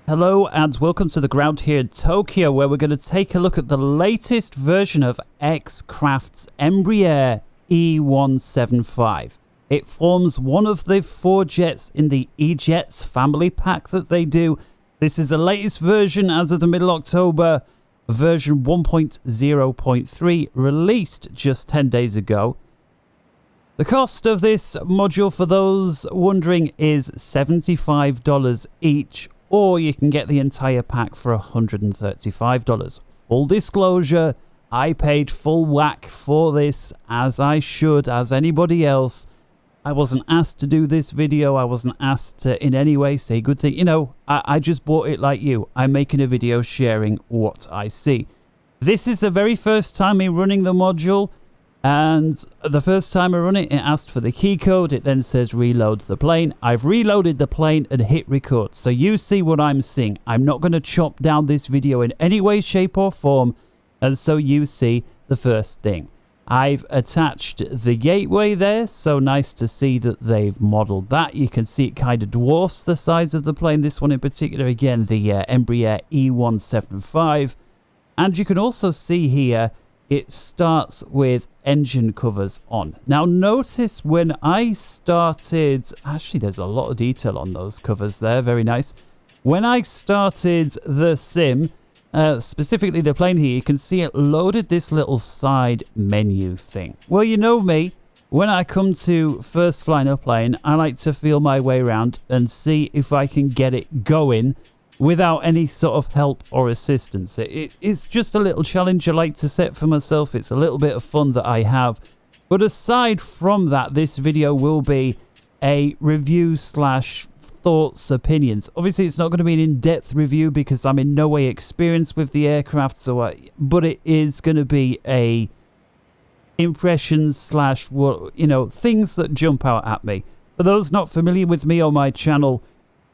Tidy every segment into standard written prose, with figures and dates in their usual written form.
Hello and welcome to the ground here in Tokyo, where we're going to take a look at the latest version of XCrafts Embraer E175. It forms one of the 4 jets in the eJets family pack that they do. This is the latest version as of the middle of October, version 1.0.3, released just 10 days ago. The cost of this module, for those wondering, is $75 each, or you can get the entire pack for $135. Full disclosure, I paid full whack for this, as I should, as anybody else. I wasn't asked to do this video. I wasn't asked to in any way say good thing. You know, I just bought it like you. I'm making a video sharing what I see. This is the very first time me running the module. And the first time I run it, it asked for the key code. It then says reload the plane. I've reloaded the plane and hit record. So you see what I'm seeing. I'm not going to chop down this video in any way, shape or form. And so you see the first thing. I've attached the gateway there. So nice to see that they've modeled that. You can see it kind of dwarfs the size of the plane. This one in particular, again, the Embraer E175. And you can also see here, it starts with engine covers on. Now notice when I started, actually there's a lot of detail on those covers there, very nice. When I started the sim, specifically the plane here, you can see it loaded this little side menu thing. Well, you know me, when I come to first flying a plane, I like to feel my way around and see if I can get it going without any sort of help or assistance. It's just a little challenge I like to set for myself. It's a little bit of fun that I have. But aside from that, this video will be a review slash thoughts, opinions. Obviously, it's not going to be an in-depth review because I'm in no way experienced with the aircraft. But it is going to be a impressions slash, you know, things that jump out at me. For those not familiar with me or my channel,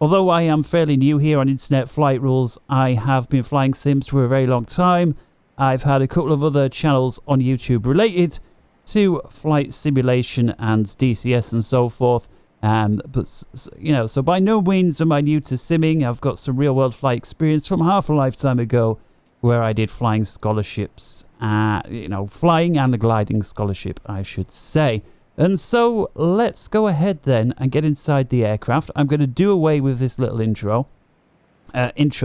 although I am fairly new here on Internet Flight Rules, I have been flying sims for a very long time. I've had a couple of other channels on YouTube related to flight simulation and DCS and so forth. But, you know, so by no means am I new to simming. I've got some real world flight experience from half a lifetime ago where I did flying scholarships, you know, flying and a gliding scholarship, I should say. And so let's go ahead then and get inside the aircraft. I'm going to do away with this little intro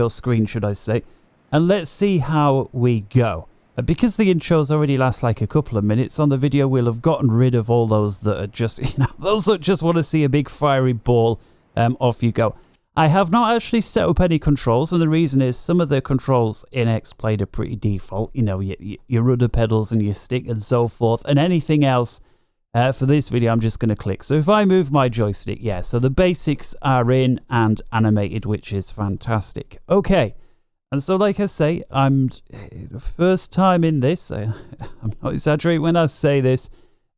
screen, should I say. And let's see how we go. Because the intros already last like a couple of minutes on the video, we'll have gotten rid of all those that are just, you know, those that just want to see a big fiery ball. Off you go. I have not actually set up any controls, and the reason is some of the controls in X-Plane are pretty default. You know, your rudder pedals and your stick and so forth, and anything else. For this video, I'm just going to click. So if I move my joystick, yeah, so the basics are in and animated, which is fantastic. Okay, and so like I say, I'm the first time in this. I'm not exaggerating when I say this.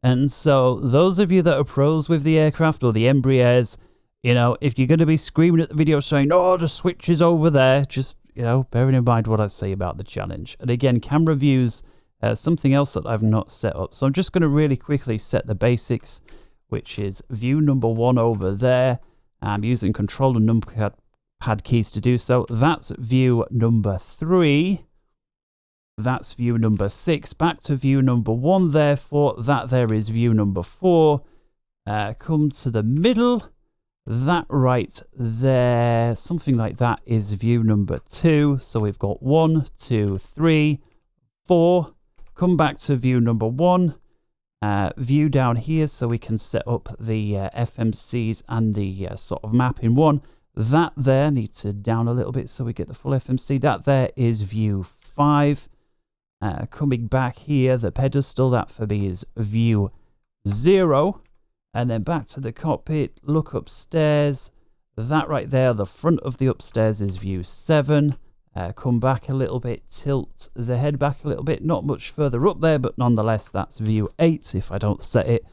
And so those of you that are pros with the aircraft or the Embraers, you know, if you're going to be screaming at the video saying, oh, the switch is over there, just, you know, bearing in mind what I say about the challenge. And again, camera views, something else that I've not set up. So I'm just going to really quickly set the basics, which is view number 1 over there. I'm using control and numpad keys to do so. That's view number 3. That's view number 6. Back to view number 1, therefore. That there is view number 4. Come to the middle. That right there, something like that, is view number 2. So we've got 1, 2, 3, 4. Come back to view number 1, view down here so we can set up the FMCs and the sort of map in one. That there needs to down a little bit so we get the full FMC. That there is view 5. Coming back here, the pedestal, that for me is view 0. And then back to the cockpit, look upstairs. That right there, the front of the upstairs is view 7. Come back a little bit, tilt the head back a little bit, not much further up there, but nonetheless, that's view 8 if I don't set it.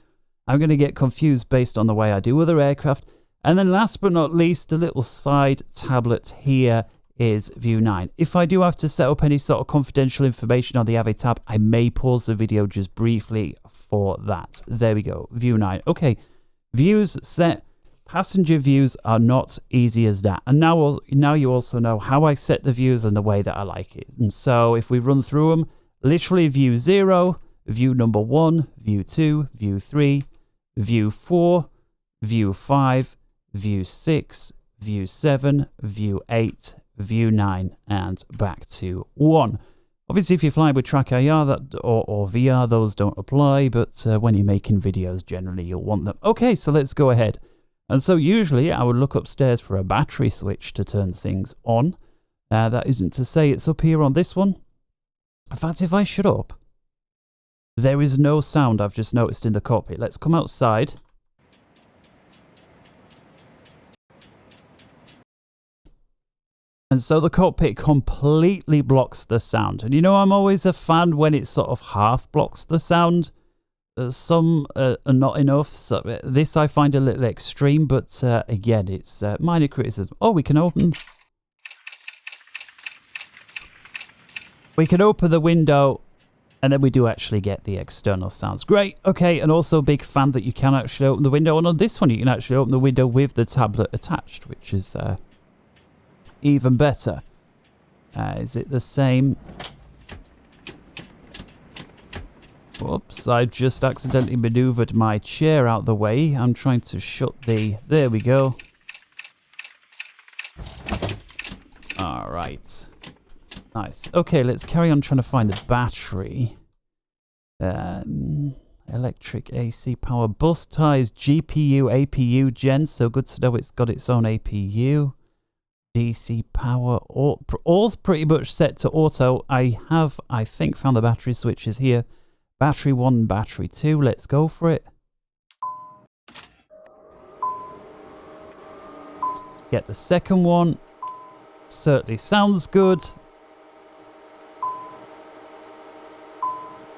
I'm going to get confused based on the way I do other aircraft. And then last but not least, the little side tablet here is view 9. If I do have to set up any sort of confidential information on the AV tab, I may pause the video just briefly for that. There we go, view 9. Okay, views set. passenger views are not easy as that. And now you also know how I set the views and the way that I like it. And so if we run through them, literally view 0, view number 1, view 2, view 3, view 4, view 5, view 6, view 7, view 8, view 9, and back to 1. Obviously, if you fly with Track IR or VR, those don't apply, but when you're making videos, generally you'll want them. Okay, so let's go ahead. And so usually I would look upstairs for a battery switch to turn things on. That isn't to say it's up here on this one. In fact, if I shut up, there is no sound I've just noticed in the cockpit. Let's come outside. And so the cockpit completely blocks the sound. And you know, I'm always a fan when it sort of half blocks the sound. Some are not enough. So this I find a little extreme, but again, it's minor criticism. Oh, we can open the window, and then we do actually get the external sounds. Great. Okay, and also big fan that you can actually open the window. And on this one, you can actually open the window with the tablet attached, which is even better. Is it the same? Whoops, I just accidentally maneuvered my chair out the way. I'm trying to shut the... There we go. Alright. Nice. Okay, let's carry on trying to find the battery. Electric AC power bus ties, GPU, APU gen. So good to know it's got its own APU. DC power, all's pretty much set to auto. I have, I think, found the battery switches here. Battery 1, battery 2. Let's go for it. Get the second one. Certainly sounds good.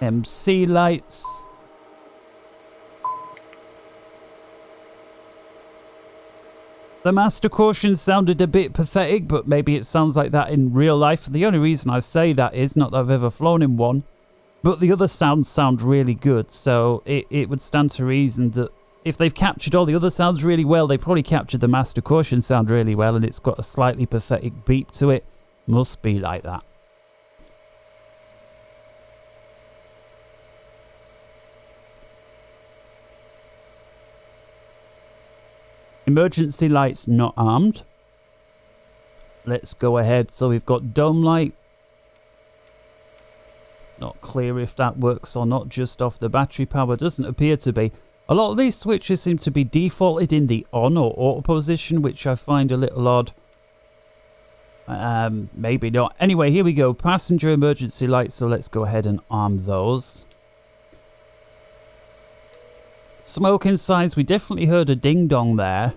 MC lights. The master caution sounded a bit pathetic, but maybe it sounds like that in real life. The only reason I say that is not that I've ever flown in one, but the other sounds sound really good. So it would stand to reason that if they've captured all the other sounds really well, they probably captured the master caution sound really well, and it's got a slightly pathetic beep to it. Must be like that. Emergency lights not armed. Let's go ahead. So we've got dome light. Not clear if that works or not just off the battery power. Doesn't appear to be. A lot of these switches seem to be defaulted in the on or auto position, which I find a little odd. Maybe not. Anyway, here we go. Passenger emergency lights. So let's go ahead and arm those. Smoking signs, we definitely heard a ding-dong there.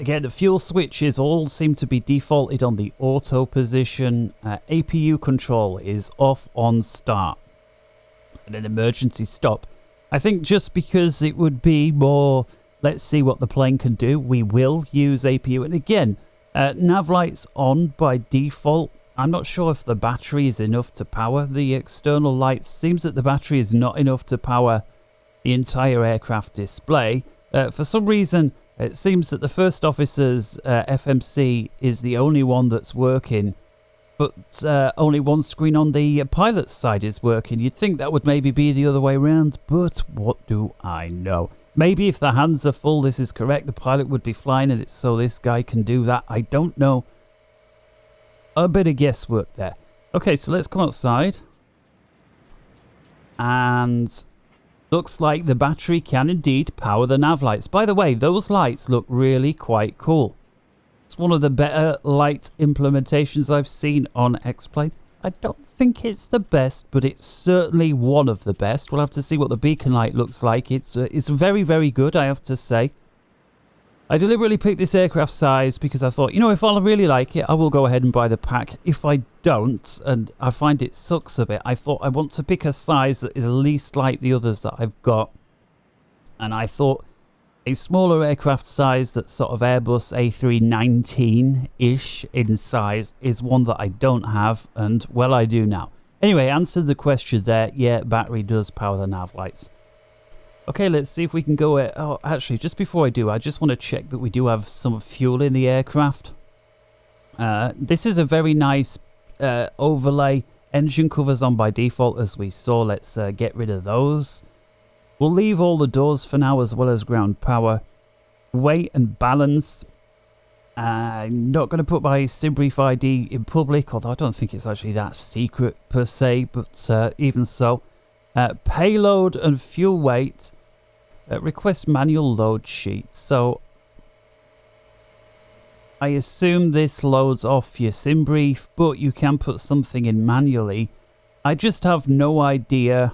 Again, the fuel switches all seem to be defaulted on the auto position. APU control is off on start. And an emergency stop. I think just because it would be more, let's see what the plane can do, we will use APU. And again, nav lights on by default. I'm not sure if the battery is enough to power the external lights. Seems that the battery is not enough to power the entire aircraft display. For some reason, it seems that the first officer's FMC is the only one that's working, but only one screen on the pilot's side is working. You'd think that would maybe be the other way around, but what do I know? Maybe if the hands are full, this is correct. The pilot would be flying and it's so this guy can do that. I don't know. A bit of guesswork there. Okay, so let's come outside. And looks like the battery can indeed power the nav lights. By the way, those lights look really quite cool. It's one of the better light implementations I've seen on X-Plane. I don't think it's the best, but it's certainly one of the best. We'll have to see what the beacon light looks like. It's very, very good, I have to say. I deliberately picked this aircraft size because I thought, you know, if I really like it, I will go ahead and buy the pack. If I don't, and I find it sucks a bit, I thought I want to pick a size that is least like the others that I've got. And I thought a smaller aircraft size that's sort of Airbus A319-ish in size is one that I don't have, and well, I do now. Anyway, answered the question there. Yeah, battery does power the nav lights. Okay, let's see if we can go... oh, actually, just before I do, I just want to check that we do have some fuel in the aircraft. This is a very nice overlay. Engine covers on by default, as we saw. Let's get rid of those. We'll leave all the doors for now, as well as ground power. Weight and balance. I'm not going to put my SimBrief ID in public, although I don't think it's actually that secret per se, but even so. Payload and fuel weight. Request manual load sheet. So I assume this loads off your SimBrief, but you can put something in manually. I just have no idea.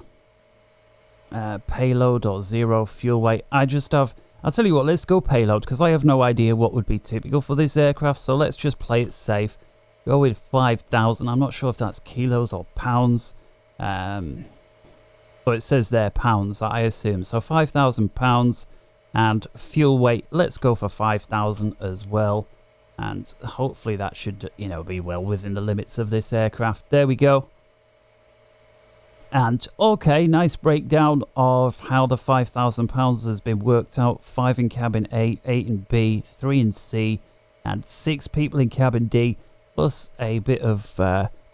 Payload or 0 fuel weight. I just have... I'll tell you what, let's go payload, because I have no idea what would be typical for this aircraft, so let's just play it safe. Go with 5,000. I'm not sure if that's kilos or pounds. But it says there pounds, I assume. So 5,000 pounds and fuel weight. Let's go for 5,000 as well. And hopefully that should, you know, be well within the limits of this aircraft. There we go. And okay, nice breakdown of how the 5,000 pounds has been worked out. 5 in cabin A, 8 in B, 3 in C, and 6 people in cabin D, plus a bit of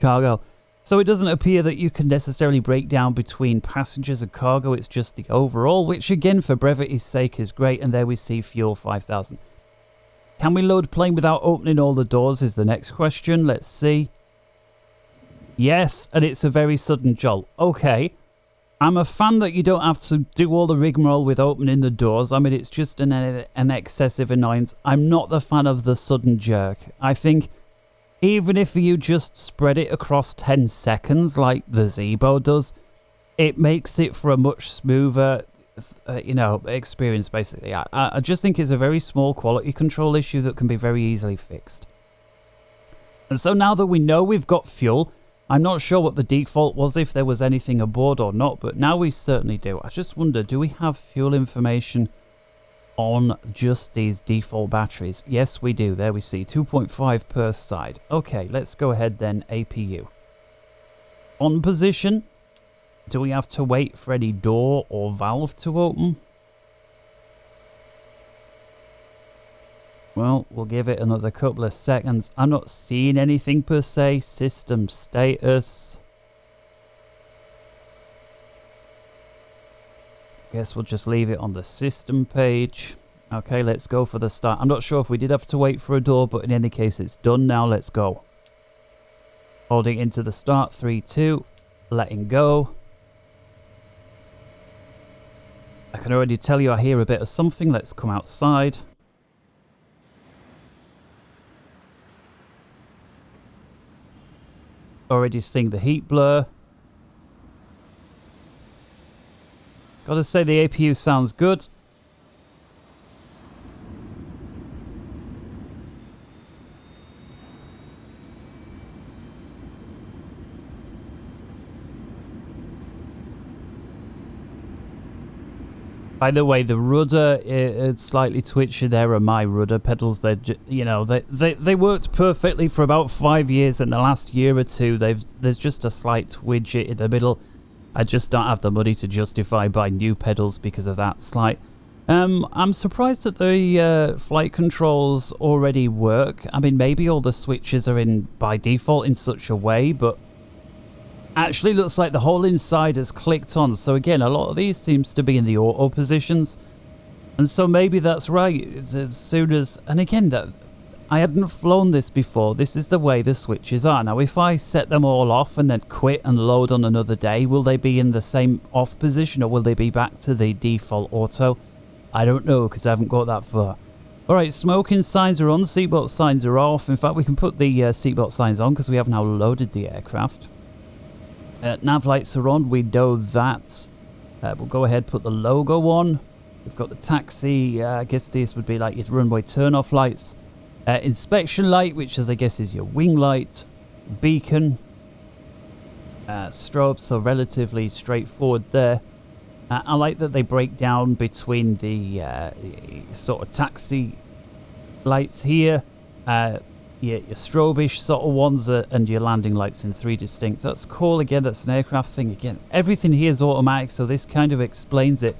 cargo. So it doesn't appear that you can necessarily break down between passengers and cargo. It's just the overall, which again, for brevity's sake, is great. And there we see fuel 5,000. Can we load plane without opening all the doors is the next question. Let's see. Yes, and it's a very sudden jolt. Okay, I'm a fan that you don't have to do all the rigmarole with opening the doors. I mean, it's just an excessive annoyance. I'm not the fan of the sudden jerk. I think even if you just spread it across 10 seconds like the Zebo does, it makes it for a much smoother, you know, experience, basically. I just think it's a very small quality control issue that can be very easily fixed. And so now that we know we've got fuel... I'm not sure what the default was, if there was anything aboard or not, but now we certainly do. I just wonder, do we have fuel information on just these default batteries? Yes, we do. There we see 2.5 per side. Okay, let's go ahead then. APU. On position. Do we have to wait for any door or valve to open? Well, we'll give it another couple of seconds. I'm not seeing anything per se. System status. Guess we'll just leave it on the system page. Okay, let's go for the start. I'm not sure if we did have to wait for a door, but in any case, it's done now. Let's go. Holding into the start. 3, 2. Letting go. I can already tell you I hear a bit of something. Let's come outside. Already seeing the heat blur. Gotta say the APU sounds good. By the way, the rudder is slightly twitchy. There are my rudder pedals. They, you know, they worked perfectly for about 5 years. In the last year or two, there's just a slight twitch in the middle. I just don't have the money to justify buying new pedals because of that slight. I'm surprised that the flight controls already work. I mean, maybe all the switches are in by default in such a way, but actually looks like the whole inside has clicked on. So again, a lot of these seems to be in the auto positions. And so maybe that's right. As soon as... And again, that I hadn't flown this before. This is the way the switches are. Now, if I set them all off and then quit and load on another day, will they be in the same off position or will they be back to the default auto? I don't know because I haven't got that far. Alright, smoking signs are on. Seatbelt signs are off. In fact, we can put the seatbelt signs on because we have now loaded the aircraft. Nav lights are on, we know that. We'll go ahead, put the logo on. We've got the taxi, I guess this would be like your runway turn-off lights. Inspection light, which is, I guess, is your wing light. Beacon. Strobe, so relatively straightforward there. I like that they break down between the sort of taxi lights here. Your strobe-ish sort of ones and your landing lights in 3 distinct. That's cool. Again, that's an aircraft thing. Again, everything here is automatic, so this kind of explains it.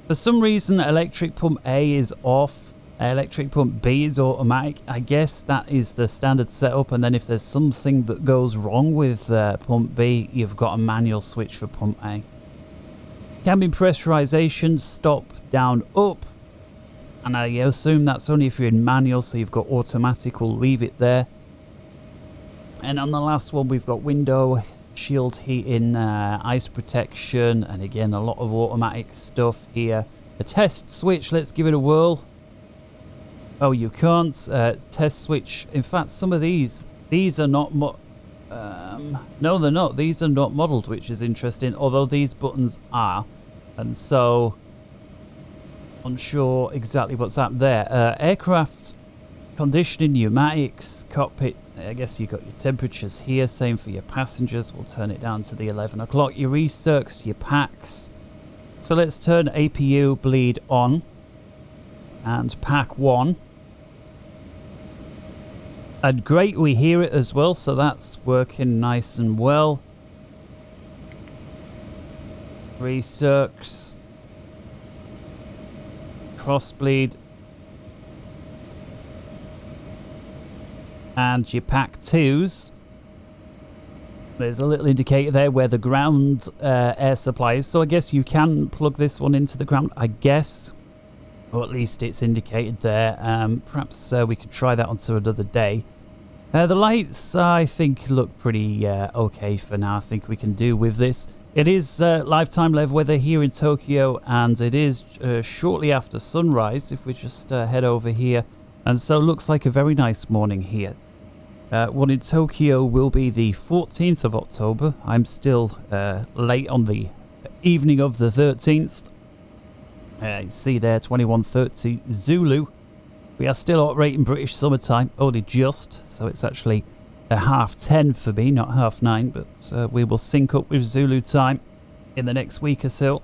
For some reason, electric pump A is off. Electric pump B is automatic. I guess that is the standard setup, and then if there's something that goes wrong with pump B, you've got a manual switch for pump A. Cabin pressurization, stop, down, up. And I assume that's only if you're in manual, so you've got automatic, we'll leave it there. And on the last one, we've got window, shield heating, ice protection, and again, a lot of automatic stuff here. A test switch, let's give it a whirl. Oh, you can't. Test switch. In fact, some of these are not no, they're not. These are not modelled, which is interesting, although these buttons are. And so, unsure exactly what's up there. Aircraft conditioning, pneumatics, cockpit. I guess you've got your temperatures here. Same for your passengers. We'll turn it down to the 11 o'clock. Your recircs, your packs. So let's turn APU bleed on. And pack 1. And great, we hear it as well, so that's working nice and well. Recircs. Crossbleed. And your pack 2s. There's a little indicator there where the ground air supply is, so I guess you can plug this one into the ground, I guess. Or at least it's indicated there. Perhaps we could try that onto another day. The lights, I think, look pretty okay for now. I think we can do with this. It is lifetime level weather here in Tokyo, and it is shortly after sunrise, if we just head over here. And so looks like a very nice morning here. One in Tokyo will be the 14th of October. I'm still late on the evening of the 13th. You see there, 21:30 Zulu. We are still operating British summertime, only just, so it's actually 10:30 for me, not 9:30, but we will sync up with Zulu time in the next week or so.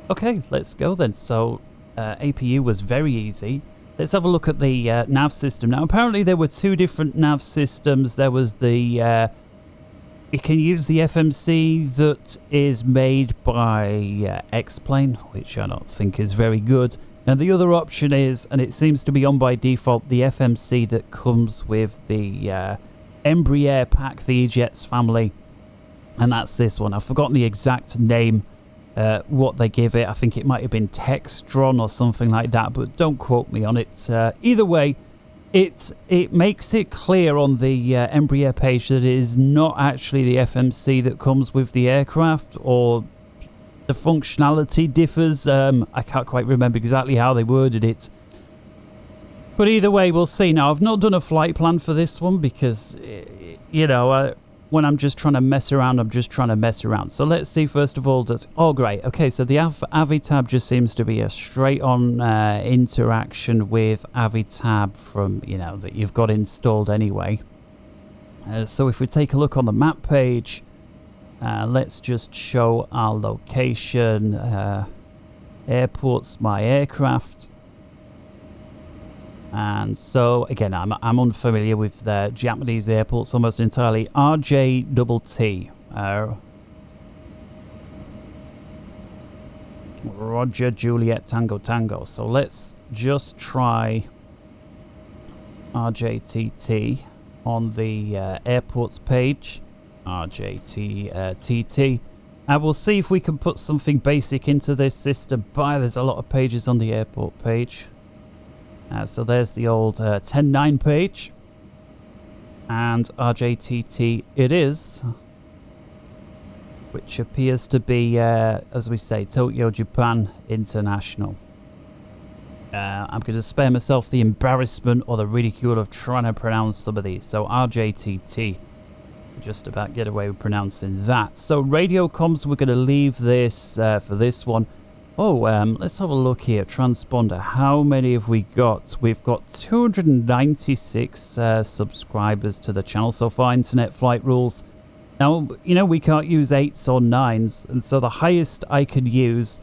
Okay, let's go then. So APU was very easy. Let's have a look at the nav system. Now, apparently there were two different nav systems. There was the you can use the FMC that is made by X-Plane, which I don't think is very good. And the other option is, and it seems to be on by default, the FMC that comes with the Embraer pack, the eJets family. And that's this one. I've forgotten the exact name, what they give it. I think it might have been Textron or something like that, but don't quote me on it. Either way, it makes it clear on the Embraer page that it is not actually the FMC that comes with the aircraft, or the functionality differs. I can't quite remember exactly how they worded it. But either way, we'll see. Now, I've not done a flight plan for this one because, you know, when I'm just trying to mess around, I'm just trying to mess around. So let's see, first of all, oh, great. Okay, so the Avitab just seems to be a straight-on interaction with Avitab from, you know, that you've got installed anyway. So if we take a look on the map page, let's just show our location. Airports, my aircraft. And so, again, I'm unfamiliar with the Japanese airports almost entirely. RJTT. Roger, Juliet, Tango, Tango. So let's just try RJTT on the airports page. RJTT. And we'll see if we can put something basic into this system. But there's a lot of pages on the airport page. So there's the old 10.9 page, and RJTT it is, which appears to be, as we say, Tokyo, Japan International. I'm going to spare myself the embarrassment or the ridicule of trying to pronounce some of these. So RJTT, just about get away with pronouncing that. So radio comms, we're going to leave this for this one. Oh, let's have a look here. Transponder, how many have we got? We've got 296 subscribers to the channel so far, Internet Flight Rules. Now, you know, we can't use 8s or 9s, and so the highest I could use,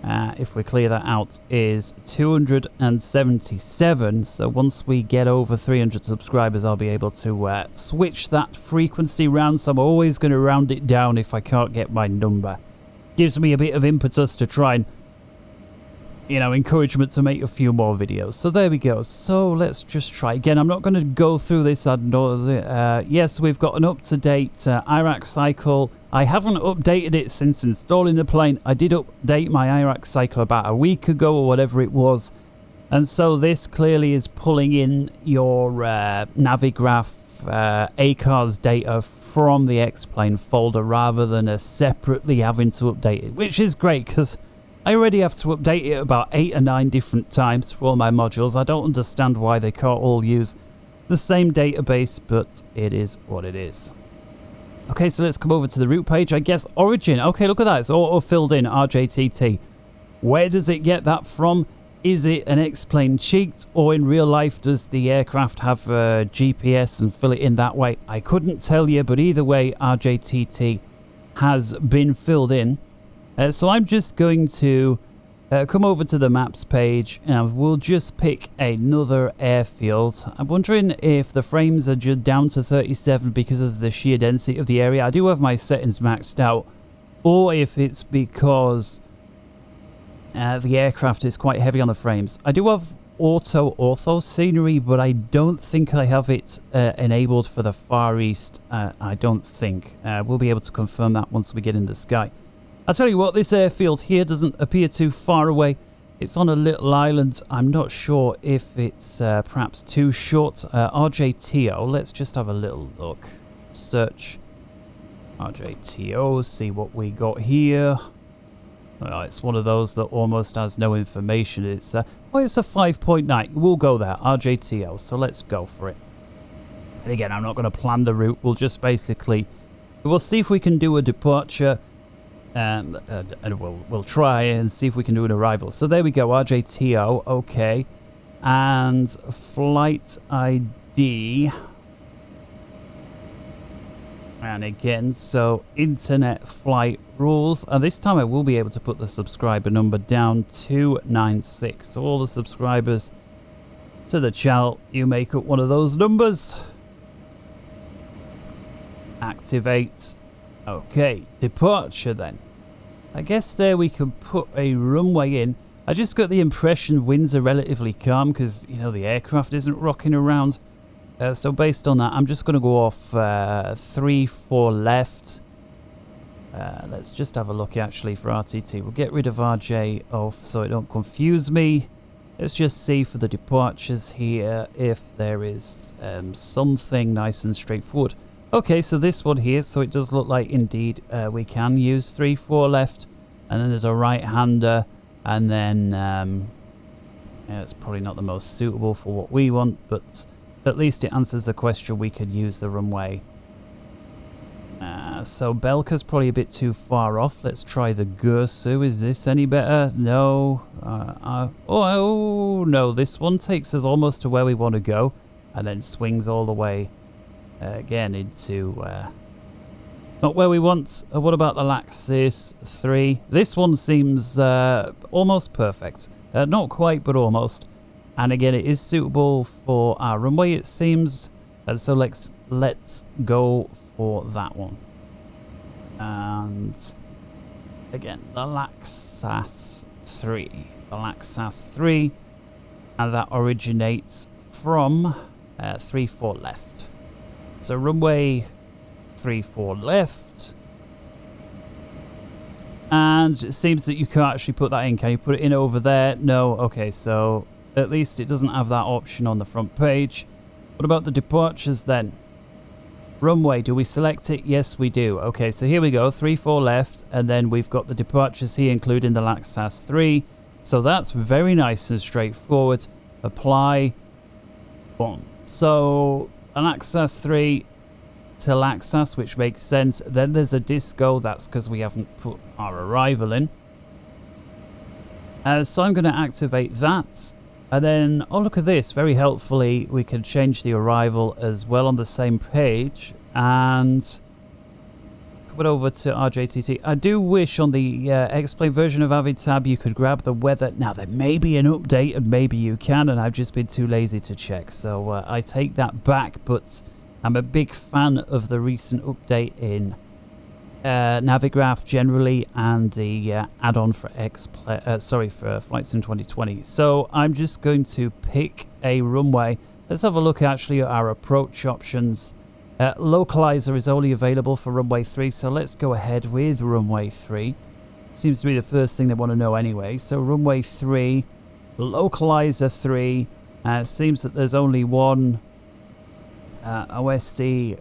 if we clear that out, is 277. So once we get over 300 subscribers, I'll be able to switch that frequency round. So I'm always going to round it down if I can't get my number. Gives me a bit of impetus to try and encouragement to make a few more videos. So there we go. So let's just try again. I'm not going to go through this ad nauseam. Yes, we've got an up-to-date IRAC cycle. I haven't updated it since installing the plane. I did update my IRAC cycle about a week ago or whatever it was. And so this clearly is pulling in your Navigraph ACARS data from the X-Plane folder rather than separately having to update it, which is great because I already have to update it about 8 or 9 different times for all my modules. I don't understand why they can't all use the same database, but it is what it is. Okay, so let's come over to the route page. I guess Origin. Okay, look at that. It's auto filled in RJTT. Where does it get that from? Is it an X-Plane cheat, or in real life does the aircraft have GPS and fill it in that way? I couldn't tell you, but either way, RJTT has been filled in. So I'm just going to come over to the maps page and we'll just pick another airfield. I'm wondering if the frames are just down to 37 because of the sheer density of the area. I do have my settings maxed out, or if it's because the aircraft is quite heavy on the frames. I do have auto ortho scenery, but I don't think I have it enabled for the Far East. I don't think. We'll be able to confirm that once we get in the sky. I'll tell you what, this airfield here doesn't appear too far away. It's on a little island. I'm not sure if it's perhaps too short. RJTO, let's just have a little look. Search RJTO, see what we got here. Well, it's one of those that almost has no information. It's a 5.9. We'll go there, RJTO, so let's go for it. And again, I'm not going to plan the route. We'll just basically, we'll see if we can do a departure. And we'll try and see if we can do an arrival. So there we go, RJTO, okay. And flight ID. And again, so internet flight rules. And this time I will be able to put the subscriber number down to 96. So all the subscribers to the channel, you make up one of those numbers. Activate. Okay, departure then. I guess there we can put a runway in. I just got the impression winds are relatively calm because, the aircraft isn't rocking around. So based on that, I'm just going to go off 3-4 left. Let's just have a look actually for RTT. We'll get rid of RJ off so it don't confuse me. Let's just see for the departures here if there is something nice and straightforward. Okay, so this one here, so it does look like indeed we can use 3-4 left, and then there's a right-hander, and then it's probably not the most suitable for what we want, but at least it answers the question we could use the runway. So Belka's probably a bit too far off. Let's try the Gursu. Is this any better? No. Oh no, this one takes us almost to where we want to go, and then swings all the way again into not where we want. What about the Laxis 3? This one seems almost perfect. Not quite, but almost. And again, it is suitable for our runway, it seems. So let's go for that one. And again, the Laxas 3. The Laxas 3. And that originates from 3-4 left. So runway 3-4 left. And it seems that you can't actually put that in. Can you put it in over there? No. Okay, so at least it doesn't have that option on the front page. What about the departures then? Runway, do we select it? Yes, we do. Okay, so here we go. 3-4 left. And then we've got the departures here, including the Laxas 3. So that's very nice and straightforward. Apply. Boom. So Laxas 3 to Laxas, which makes sense. Then there's a disco. That's because we haven't put our arrival in. So I'm going to activate that. And then, oh, look at this. Very helpfully, we can change the arrival as well on the same page. And come over to RJTT. I do wish on the X-Plane version of AvidTab you could grab the weather. Now, there may be an update, and maybe you can, and I've just been too lazy to check. So I take that back, but I'm a big fan of the recent update in Navigraph generally, and the add-on for for Flight Sim 2020. So I'm just going to pick a runway. Let's have a look actually at our approach options. Localizer is only available for runway 3, so let's go ahead with runway 3. Seems to be the first thing they want to know anyway. So runway 3, localizer 3. Seems that there's only one OSC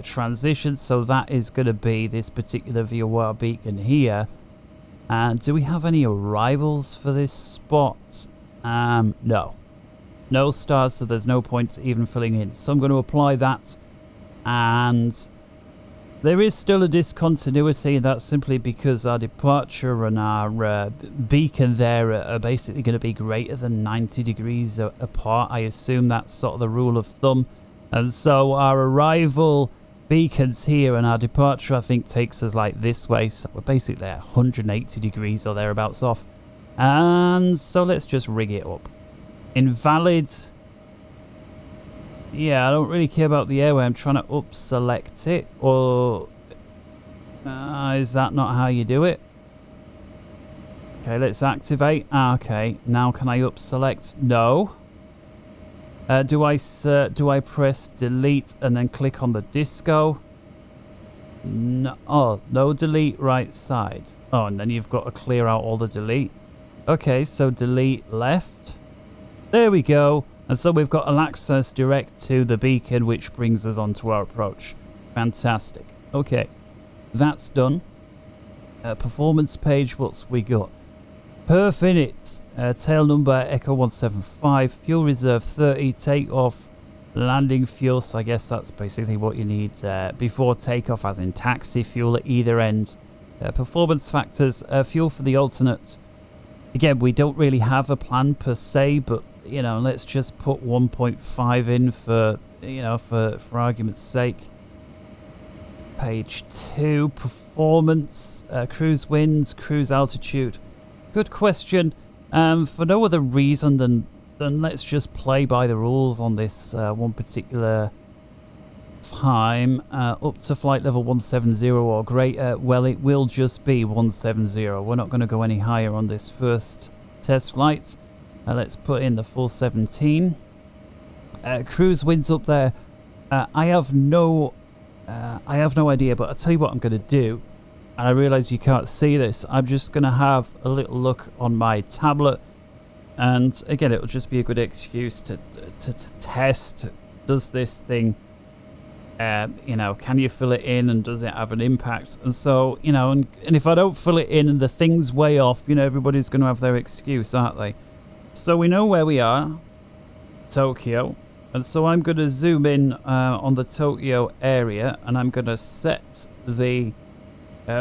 transition, so that is going to be this particular VOR beacon here. And do we have any arrivals for this spot? No stars, so there's no point even filling in. So I'm going to apply that, and there is still a discontinuity, and that's simply because our departure and our beacon there are basically going to be greater than 90 degrees apart. I assume that's sort of the rule of thumb. And so our arrival beacons here and our departure, I think, takes us like this way. So we're basically at 180 degrees or thereabouts off. And so let's just rig it up. Invalid. Yeah, I don't really care about the airway. I'm trying to up select it. Or is that not how you do it? Okay, let's activate. Okay, now can I up select? No. Do I press delete and then click on the disco? No. Oh, no delete right side. Oh, and then you've got to clear out all the delete. Okay, so delete left. There we go. And so we've got an access direct to the beacon, which brings us onto our approach. Fantastic. Okay, that's done. Performance page, what's we got? Perf init, tail number Echo 175, fuel reserve 30, takeoff, landing fuel. So I guess that's basically what you need before takeoff, as in taxi fuel at either end. Performance factors, fuel for the alternate. Again, we don't really have a plan per se, but you know, let's just put 1.5 in for, you know, for argument's sake. Page 2, performance, cruise winds, cruise altitude. Good question. For no other reason than let's just play by the rules on this one particular time. Up to flight level 170 or greater. Well, it will just be 170. We're not going to go any higher on this first test flight. Let's put in the full 17. Cruise winds up there. I have no idea, but I'll tell you what I'm going to do. And I realize you can't see this. I'm just going to have a little look on my tablet. And again, it'll just be a good excuse to test. Does this thing, you know, can you fill it in, and does it have an impact? And so, you know, and if I don't fill it in and the thing's way off, you know, everybody's going to have their excuse, aren't they? So we know where we are, Tokyo. And so I'm going to zoom in on the Tokyo area, and I'm going to set the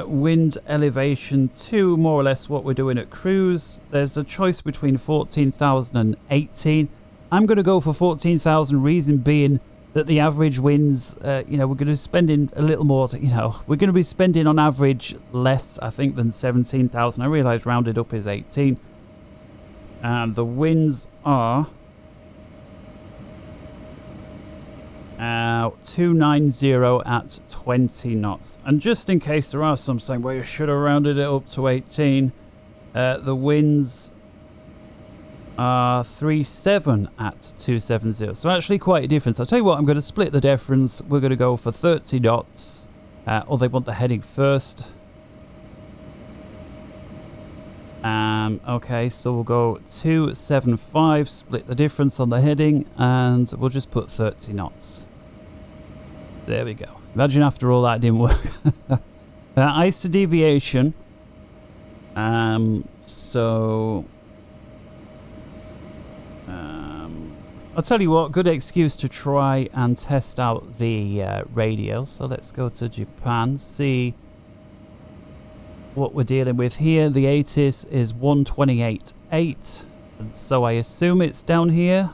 wind elevation to more or less what we're doing at cruise. There's a choice between 14,000 and 18. I'm going to go for 14,000, reason being that the average winds, you know, we're going to be spending a little more, you know, we're going to be spending on average less, I think, than 17,000. I realize rounded up is 18. And the winds are 290 at 20 knots. And just in case there are some saying, well, you should have rounded it up to 18, the winds are 37 at 270. So actually quite a difference. I'll tell you what, I'm going to split the difference. We're going to go for 30 knots. Or they want the heading first. Okay, so we'll go 275, split the difference on the heading, and we'll just put 30 knots. There we go. Imagine after all that didn't work. ISO deviation. I'll tell you what, good excuse to try and test out the radios. So let's go to Japan, see what we're dealing with here. The ATIS is 128.8, and so I assume it's down here,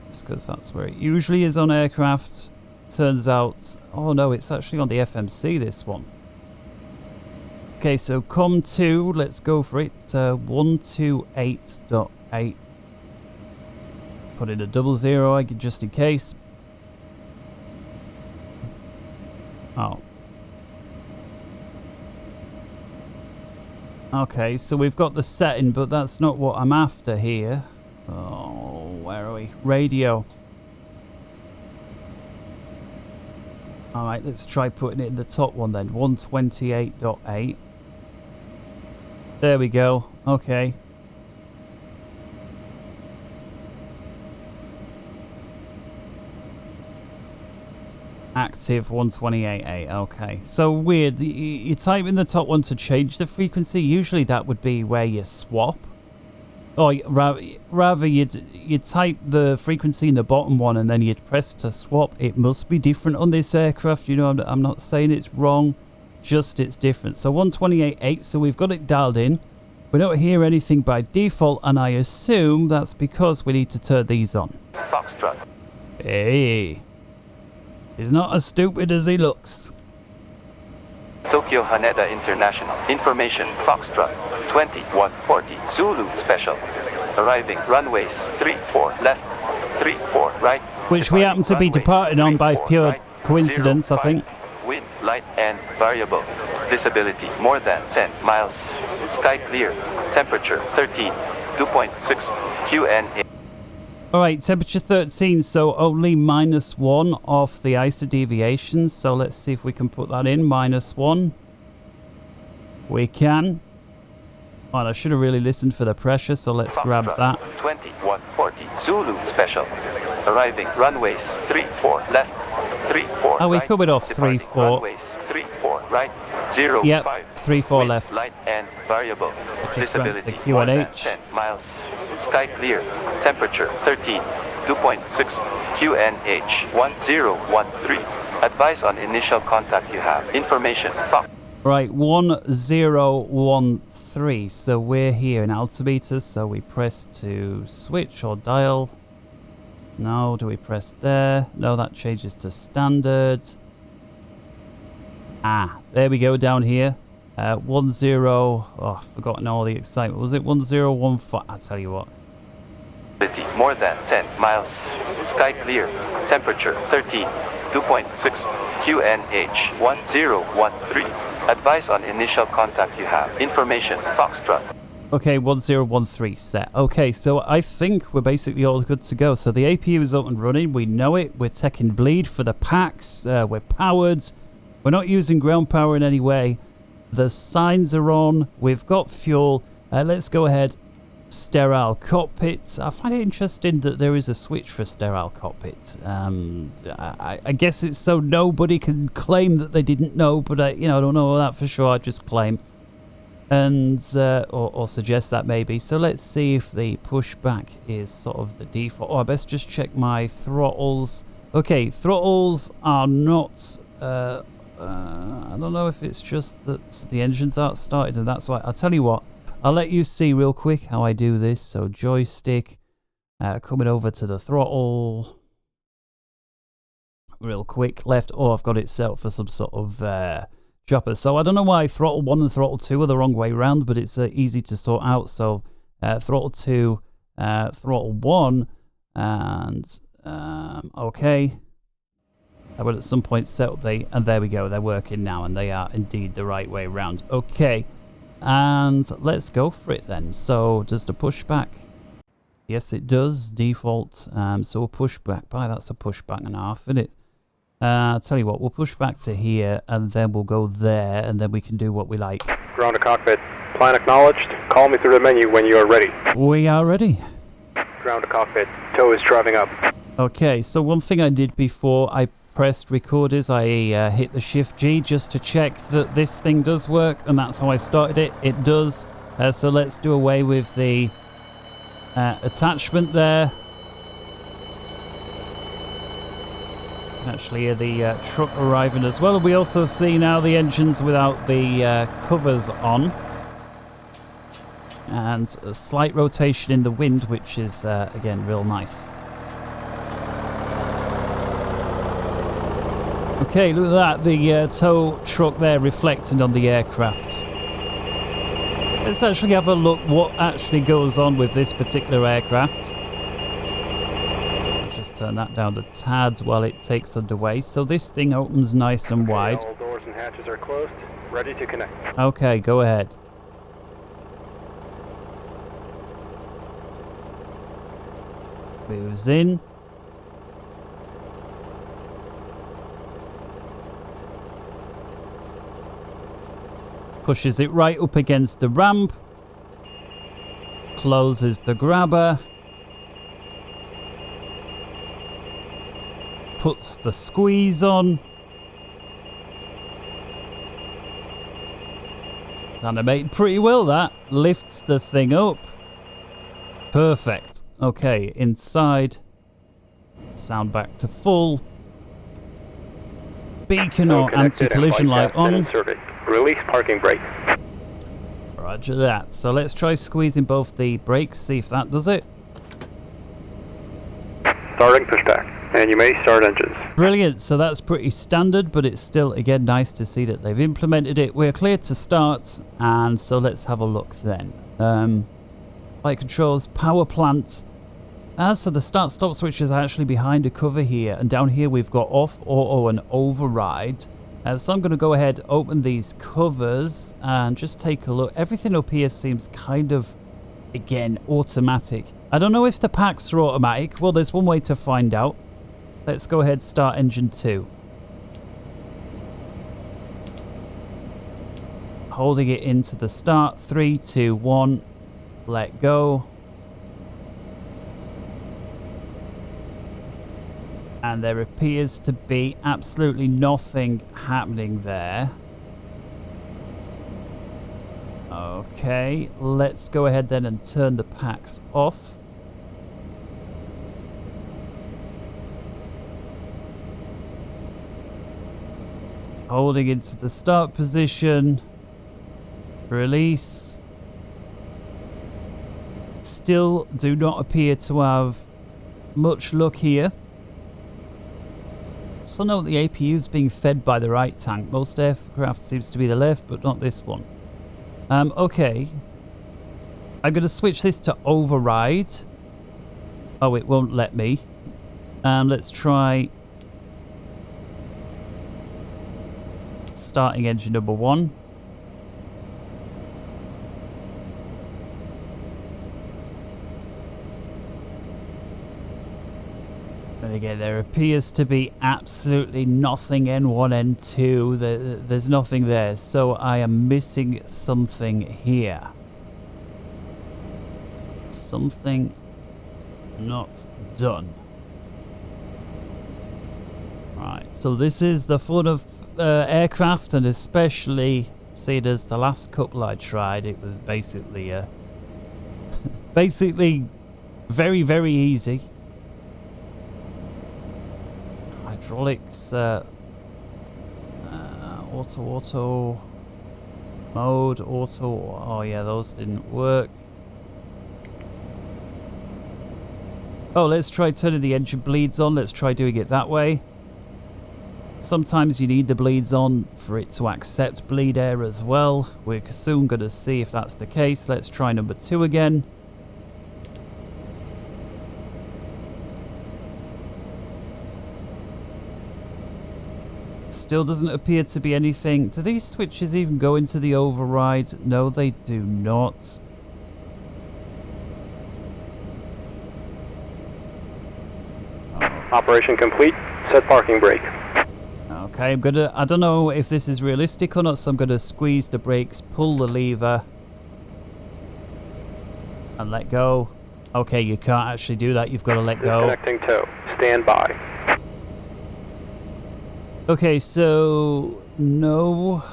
just because that's where it usually is on aircraft. Turns out, oh no, it's actually on the FMC, this one. Okay, so COM2, let's go for it. 128.8. Put in a 00 just in case. Oh. Okay, so we've got the setting, but that's not what I'm after here. Oh, where are we? Radio. Alright, let's try putting it in the top one then. 128.8. There we go. Okay. Active 128.8. Okay. So weird. You type in the top one to change the frequency. Usually that would be where you swap. Or rather you'd type the frequency in the bottom one and then you'd press to swap. It must be different on this aircraft. You know, I'm not saying it's wrong, just it's different. So 128.8, so we've got it dialed in. We don't hear anything by default, and I assume that's because we need to turn these on. Foxtrot. Hey, he's not as stupid as he looks. Tokyo Haneda International. Information. Foxtrot. 2140. Zulu Special. Arriving runways 34 left, 34 right. Which we happen to be departing on by pure coincidence, I think. Wind, light and variable. Visibility more than 10 miles. Sky clear. Temperature 13. 2.6 QNA. Alright, temperature 13, so only -1 off the ISO deviations. So let's see if we can put that in, -1. We can. Oh, and I should have really listened for the pressure, so let's grab that. 2140 Zulu Special. Arriving runways 34 left, 34 Oh, we right. coming off 34. Runways 34 right, 0 Yep, 5. 34 Wind, left. Light and variable. Just grab the Visibility more than QNH. 10 miles. Sky clear. Temperature 13. 2.6 QNH 1013. Advice on initial contact you have. Information. Right, 1013. So we're here in altimeters. So we press to switch or dial. No, do we press there? No, that changes to standard. Ah, there we go down here. 10. Oh, I've forgotten all the excitement. Was it 1015? I'll tell you what. More than 10 miles. Sky clear. Temperature 13. 2.6 QNH 1013. Advice on initial contact you have. Information. Foxtrot. Okay, 1013 set. Okay, so I think we're basically all good to go. So the APU is up and running. We know it. We're taking bleed for the packs. We're powered. We're not using ground power in any way. The signs are on. We've got fuel. Let's go ahead. Sterile cockpit. I find it interesting that there is a switch for sterile cockpit. I guess it's so nobody can claim that they didn't know, but I don't know that for sure. I just claim and or suggest that maybe. So let's see if the pushback is sort of the default. Oh, I best just check my throttles. Okay, throttles are not. I don't know if it's just that the engines aren't started, and that's why. I'll tell you what. I'll let you see real quick how I do this. So joystick, coming over to the throttle, real quick, left. Oh, I've got it set up for some sort of chopper. So I don't know why throttle 1 and throttle 2 are the wrong way around, but it's easy to sort out. So throttle 2, throttle 1, and okay. I will at some point set up and there we go. They're working now, and they are indeed the right way around. Okay. And let's go for it then. So does the pushback? Yes, it does. Default. So we'll push back by. That's a pushback and a half, isn't it? I'll tell you what, we'll push back to here and then we'll go there and then we can do what we like. Ground to cockpit. Plan acknowledged. Call me through the menu when you are ready. We are ready. Ground to cockpit. Tow is driving up. Okay, so one thing I did before I pressed record is I hit the Shift G just to check that this thing does work, and that's how I started it. It does. So let's do away with the attachment there. Actually, the truck arriving as well. We also see now the engines without the covers on, and a slight rotation in the wind, which is again real nice. Okay, look at that, the tow truck there reflecting on the aircraft. Let's actually have a look what actually goes on with this particular aircraft. Just turn that down a tad while it takes underway. So this thing opens nice and wide. All doors and hatches are closed. Ready to connect. Okay, go ahead. Moves in. Pushes it right up against the ramp. Closes the grabber. Puts the squeeze on. It's animated pretty well, that. Lifts the thing up. Perfect. Okay, inside. Sound back to full. Beacon or anti-collision light on. Release parking brake. Roger that. So let's try squeezing both the brakes, see if that does it. Starting pushback. And you may start engines. Brilliant. So that's pretty standard, but it's still, again, nice to see that they've implemented it. We're clear to start, and so let's have a look then. Flight controls, power plant. So the start-stop switches are actually behind a cover here, and down here we've got off, auto, and override. So I'm going to go ahead, open these covers, and just take a look. Everything up here seems kind of, again, automatic. I don't know if the packs are automatic. Well, there's one way to find out. Let's go ahead, start engine 2. Holding it into the start. 3, 2, 1. Let go. And there appears to be absolutely nothing happening there. Okay, let's go ahead then and turn the packs off. Holding into the start position. Release. Still do not appear to have much luck here. So note the APU is being fed by the right tank. Most aircraft seems to be the left, but not this one. Okay. I'm going to switch this to override. Oh, it won't let me. Let's try starting engine number 1. And again, there appears to be absolutely nothing N1, N2. There's nothing there. So I am missing something here. Something not done. Right, so this is the fun of aircraft, and especially see it as the last couple I tried. It was basically basically very, very easy. Hydraulics, auto mode, auto. Oh yeah, those didn't work. Oh, let's try turning the engine bleeds on. Let's try doing it that way. Sometimes you need the bleeds on for it to accept bleed air as well. We're soon going to see if that's the case. Let's try number 2 again. Still doesn't appear to be anything. Do these switches even go into the override? No, they do not. Operation complete. Set parking brake. Okay, I don't know if this is realistic or not, so I'm gonna squeeze the brakes, pull the lever, and let go. Okay, you can't actually do that. You've got to let go. Disconnecting tow. Stand by. Okay, so no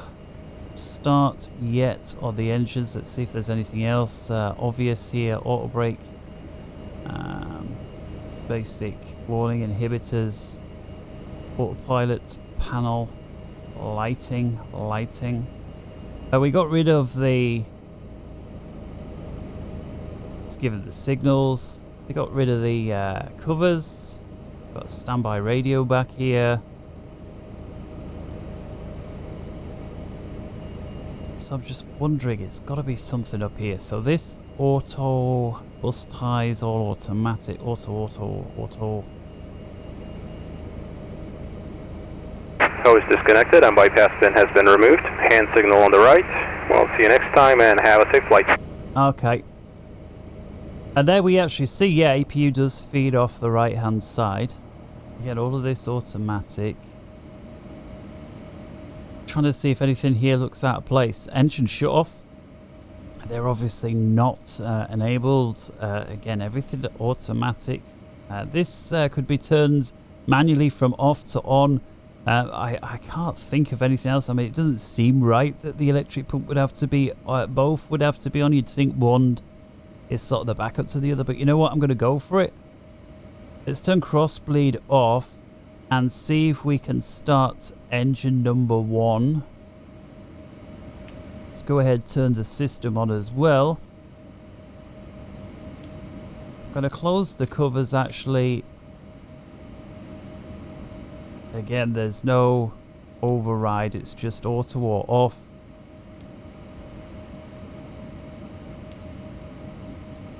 start yet on the engines. Let's see if there's anything else obvious here. Auto brake, basic warning inhibitors, autopilot panel, lighting. We got rid of the. Let's give it the signals. We got rid of the covers. Got a standby radio back here. So I'm just wondering, it's got to be something up here. So this auto bus ties, all automatic, auto. Tow is disconnected and bypass pin has been removed. Hand signal on the right. We'll see you next time and have a safe flight. Okay. And there we actually see, yeah, APU does feed off the right-hand side. Again, all of this automatic. Trying to see if anything here looks out of place. Engine shut off. They're obviously not enabled. Again, everything automatic. This could be turned manually from off to on. I can't think of anything else. I mean, it doesn't seem right that the electric pump would have to be, both would have to be on. You'd think one is sort of the backup to the other, but you know what? I'm going to go for it. Let's turn cross bleed off and see if we can start engine number 1. Let's go ahead, turn the system on as well. I'm going to close the covers actually. Again, there's no override, it's just auto or off.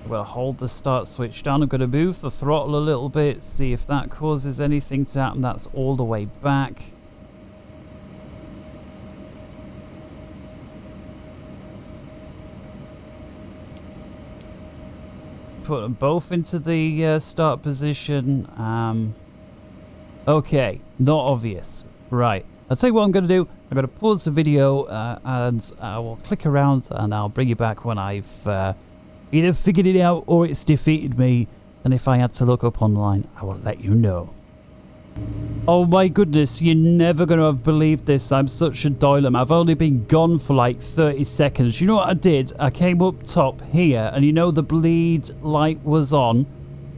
We'll hold the start switch down. I'm going to move the throttle a little bit, see if that causes anything to happen. That's all the way back. Put them both into the start position. Okay, not obvious. Right. I'll tell you what I'm going to do. I'm going to pause the video and I will click around and I'll bring you back when I've either figured it out or it's defeated me. And if I had to look up online, I will let you know. Oh my goodness, you're never going to have believed this. I'm such a doylem. I've only been gone for like 30 seconds. You know what I did? I came up top here and you know the bleed light was on.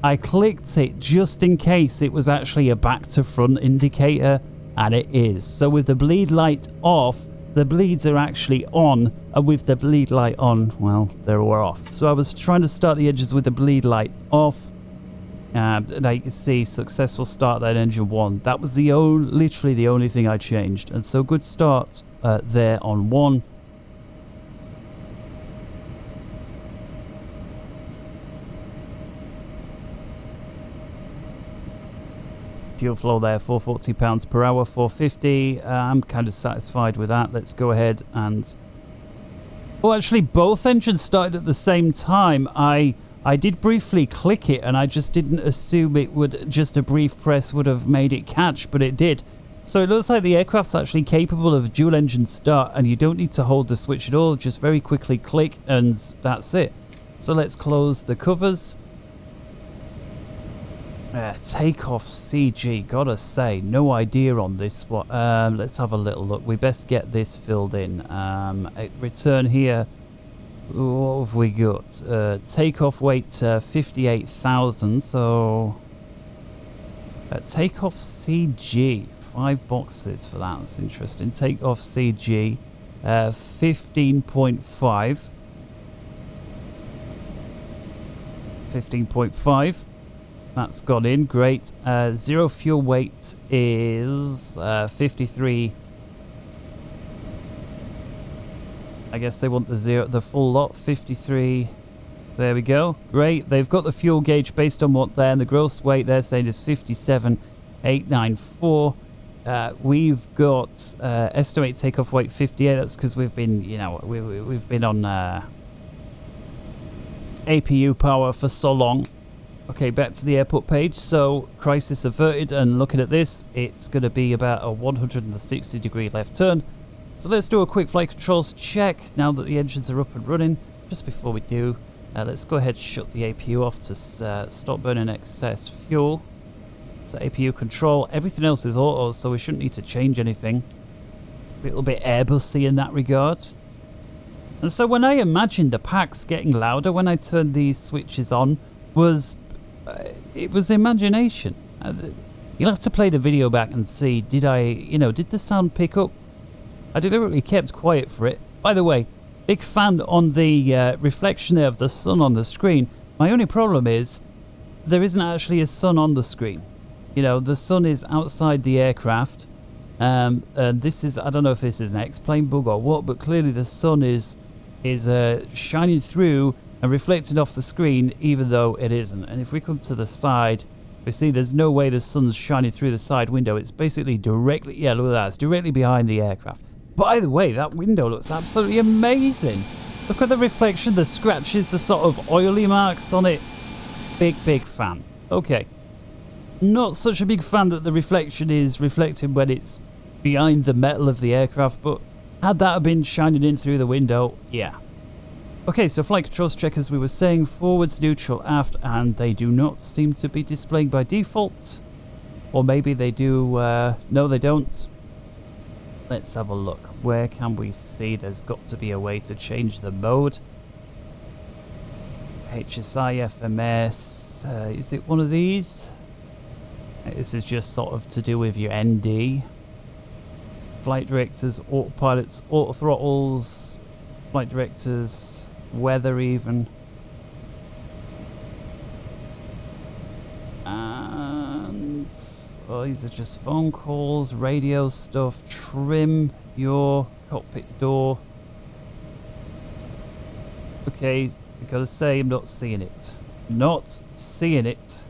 I clicked it just in case it was actually a back to front indicator, and it is. So with the bleed light off, the bleeds are actually on, and with the bleed light on, well, they're all off. So I was trying to start the edges with the bleed light off. And now you can see successful start that engine 1. That was the literally the only thing I changed. And so good start there on 1. Fuel flow there, 440 pounds per hour, 450. I'm kind of satisfied with that. Let's go ahead and... Well, actually, both engines started at the same time. I did briefly click it, and I just didn't assume it would, just a brief press would have made it catch, but it did. So it looks like the aircraft's actually capable of dual engine start, and you don't need to hold the switch at all. Just very quickly click, and that's it. So let's close the covers. Takeoff CG, gotta say, no idea on this one. Let's have a little look. We best get this filled in. Return here. What have we got? Takeoff weight 58,000. So takeoff CG, 5 boxes for that. That's interesting. Takeoff CG 15.5. 15.5. That's gone in, great. Zero fuel weight is 53. I guess they want the full lot, 53. There we go, great. They've got the fuel gauge based on what there, and the gross weight they're saying is 57,894. We've got estimate takeoff weight 58. That's because we've been, you know, we've been on APU power for so long. Okay, back to the airport page. So, crisis averted, and looking at this, it's going to be about a 160 degree left turn. So let's do a quick flight controls check now that the engines are up and running. Just before we do, let's go ahead and shut the APU off to stop burning excess fuel. So APU control, everything else is auto, so we shouldn't need to change anything. A little bit Airbusy in that regard. And so when I imagined the packs getting louder when I turned these switches on, it was imagination. You'll have to play the video back and see, did the sound pick up? I deliberately kept quiet for it. By the way, big fan on the reflection there of the sun on the screen. My only problem is there isn't actually a sun on the screen. You know, the sun is outside the aircraft. And this is, I don't know if this is an X-plane bug or what, but clearly the sun is shining through and reflected off the screen, even though it isn't. And if we come to the side, we see there's no way the sun's shining through the side window. It's basically directly, yeah, look at that, it's directly behind the aircraft. By the way, that window looks absolutely amazing. Look at the reflection, the scratches, the sort of oily marks on it. Big fan. Okay. Not such a big fan that the reflection is reflecting when it's behind the metal of the aircraft, but had that been shining in through the window, yeah. Okay, so flight controls check, as we were saying, forwards, neutral, aft, and they do not seem to be displaying by default. Or maybe they do, no they don't. Let's have a look. Where can we see? There's got to be a way to change the mode. HSI, FMS, is it one of these? This is just sort of to do with your ND. Flight directors, autopilots, auto throttles, flight directors, weather even. And oh, these are just phone calls, radio stuff, trim your cockpit door. Okay, I gotta say I'm not seeing it. Not seeing it.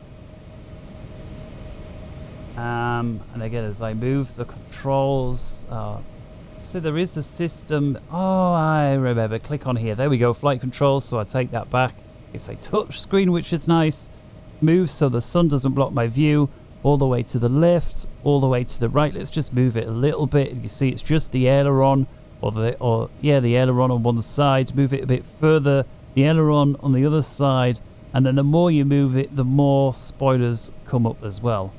And again, as I move the controls, so there is a system. Oh, I remember. Click on here. There we go. Flight controls. So I take that back. It's a touch screen, which is nice. Move so the sun doesn't block my view. All the way to the left, all the way to the right. Let's just move it a little bit. You see, it's just the aileron, the aileron on one side. Move it a bit further. The aileron on the other side, and then the more you move it, the more spoilers come up as well.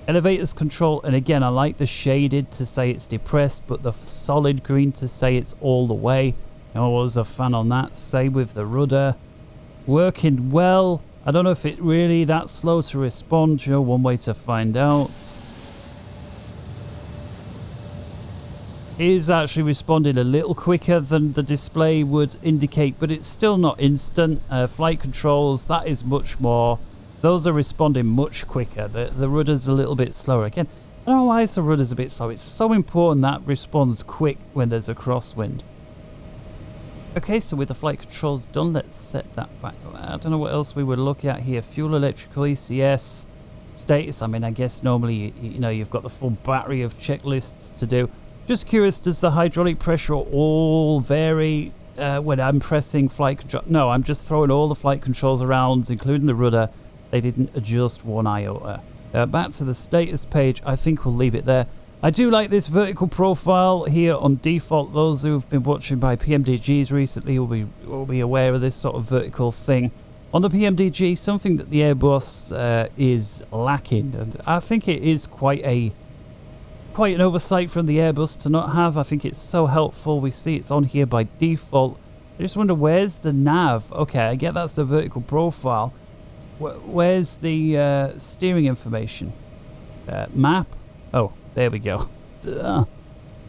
Elevators control, and again, I like the shaded to say it's depressed, but the solid green to say it's all the way. I was a fan on that. Same with the rudder. Working well. I don't know if it really that slow to respond. You know, one way to find out. It is actually responding a little quicker than the display would indicate, but it's still not instant. Flight controls, that is much more. Those are responding much quicker. The rudder's a little bit slower. Again, I don't know why the rudder's a bit slow. It's so important that responds quick when there's a crosswind. Okay, so with the flight controls done, let's set that back. I don't know what else we would look at here. Fuel, electrical, ECS, status. I mean, I guess normally, you know, you've got the full battery of checklists to do. Just curious, does the hydraulic pressure all vary when I'm pressing flight control? No, I'm just throwing all the flight controls around, including the rudder. They didn't adjust one iota. Back to the status page. I think we'll leave it there. I do like this vertical profile here on default. Those who've been watching by PMDGs recently will be aware of this sort of vertical thing. On the PMDG, something that the Airbus is lacking, and I think it is quite an oversight from the Airbus to not have. I think it's so helpful. We see it's on here by default. I just wonder, where's the nav? Okay, I get that's the vertical profile. Where's the steering information? Map? Oh, there we go.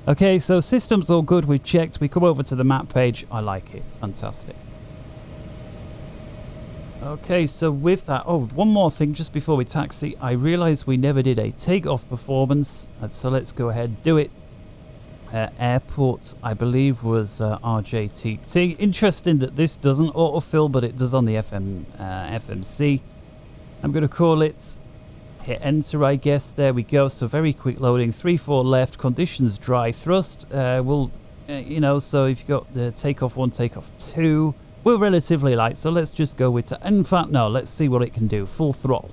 Okay, so system's all good. We've checked. We come over to the map page. I like it. Fantastic. Okay, so with that, oh, one more thing just before we taxi. I realized we never did a takeoff performance, so let's go ahead and do it. Airport, I believe, was RJTT. Interesting that this doesn't autofill, but it does on the FMC. I'm going to call it, hit enter, I guess. There we go. So very quick loading. 3-4 left, conditions dry, thrust. You know, so if you've got the takeoff 1, takeoff 2, we're relatively light. So let's just go with, in fact, no, let's see what it can do. Full throttle.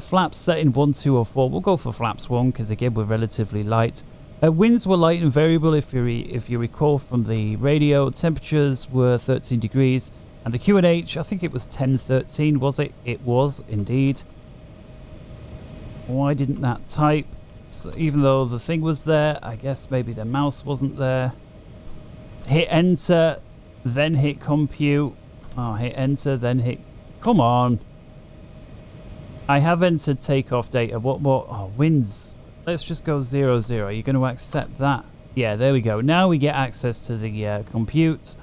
Flaps setting 1, 2, or 4. We'll go for flaps 1 because again we're relatively light. Winds were light and variable if you recall from the radio. Temperatures were 13 degrees. And the QNH, I think it was 1013, was it? It was, indeed. Why didn't that type? So even though the thing was there, I guess maybe the mouse wasn't there. Hit enter, then hit compute. Oh, hit enter, then hit... Come on. I have entered takeoff data. What more? Oh, winds. Let's just go 00. You're going to accept that? Yeah, there we go. Now we get access to the compute.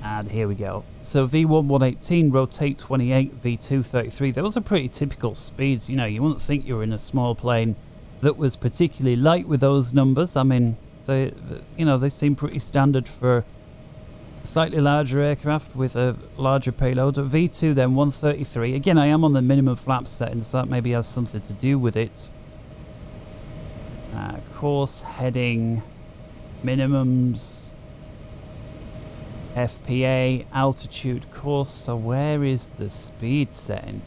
And here we go. So V1 118, rotate 28, V2 33. Those are pretty typical speeds. You know, you wouldn't think you were in a small plane that was particularly light with those numbers. I mean, they seem pretty standard for slightly larger aircraft with a larger payload. V2 then 133. Again, I am on the minimum flap setting, so that maybe has something to do with it. Course heading minimums. FPA, altitude, course. So where is the speed setting?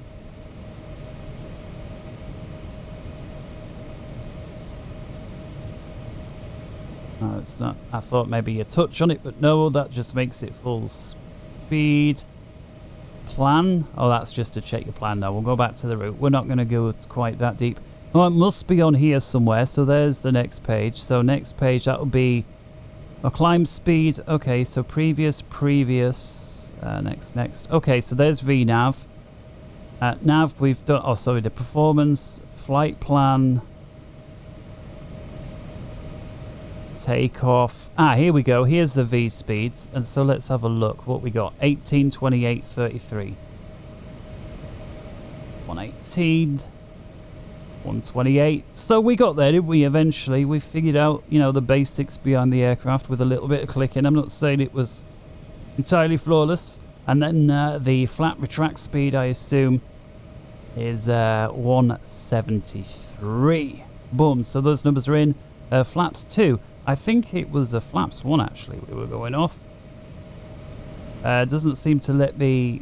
No, it's not. I thought maybe you touch on it, but no, that just makes it full speed. Plan. Oh, that's just to check your plan now. We'll go back to the route. We're not going to go quite that deep. Oh, it must be on here somewhere. So there's the next page. So next page, that will be a climb speed. Okay, so previous, next. Okay, so there's VNav. Nav, we've done. Oh, sorry, the performance, flight plan. Takeoff. Here we go. Here's the V speeds. And so let's have a look. What we got? 18, 28, 33. 118. 128. So we got there, didn't we, eventually? We figured out, you know, the basics behind the aircraft with a little bit of clicking. I'm not saying it was entirely flawless. And then the flat retract speed, I assume, is 173. Boom. So those numbers are in. Flaps 2. I think it was a flaps 1 actually we were going off. Doesn't seem to let me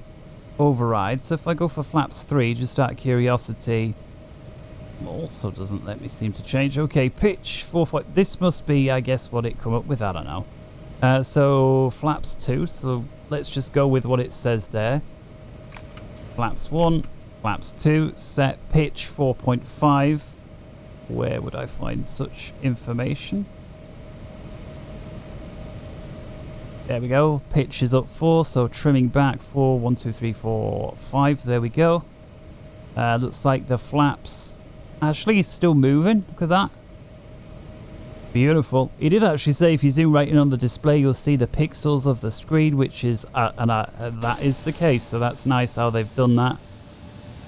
override. So if I go for flaps 3, just out of curiosity, also doesn't let me seem to change. Okay, pitch 4. This must be, I guess, what it come up with. I don't know. So flaps 2. So let's just go with what it says there. Flaps 1, flaps 2, set pitch 4.5. Where would I find such information? There we go. Pitch is up 4, so trimming back 4, 1, 2, 3, 4, 5. There we go. Looks like the flaps actually still moving. Look at that. Beautiful. He did actually say if you zoom right in on the display, you'll see the pixels of the screen, which is, that is the case. So that's nice how they've done that.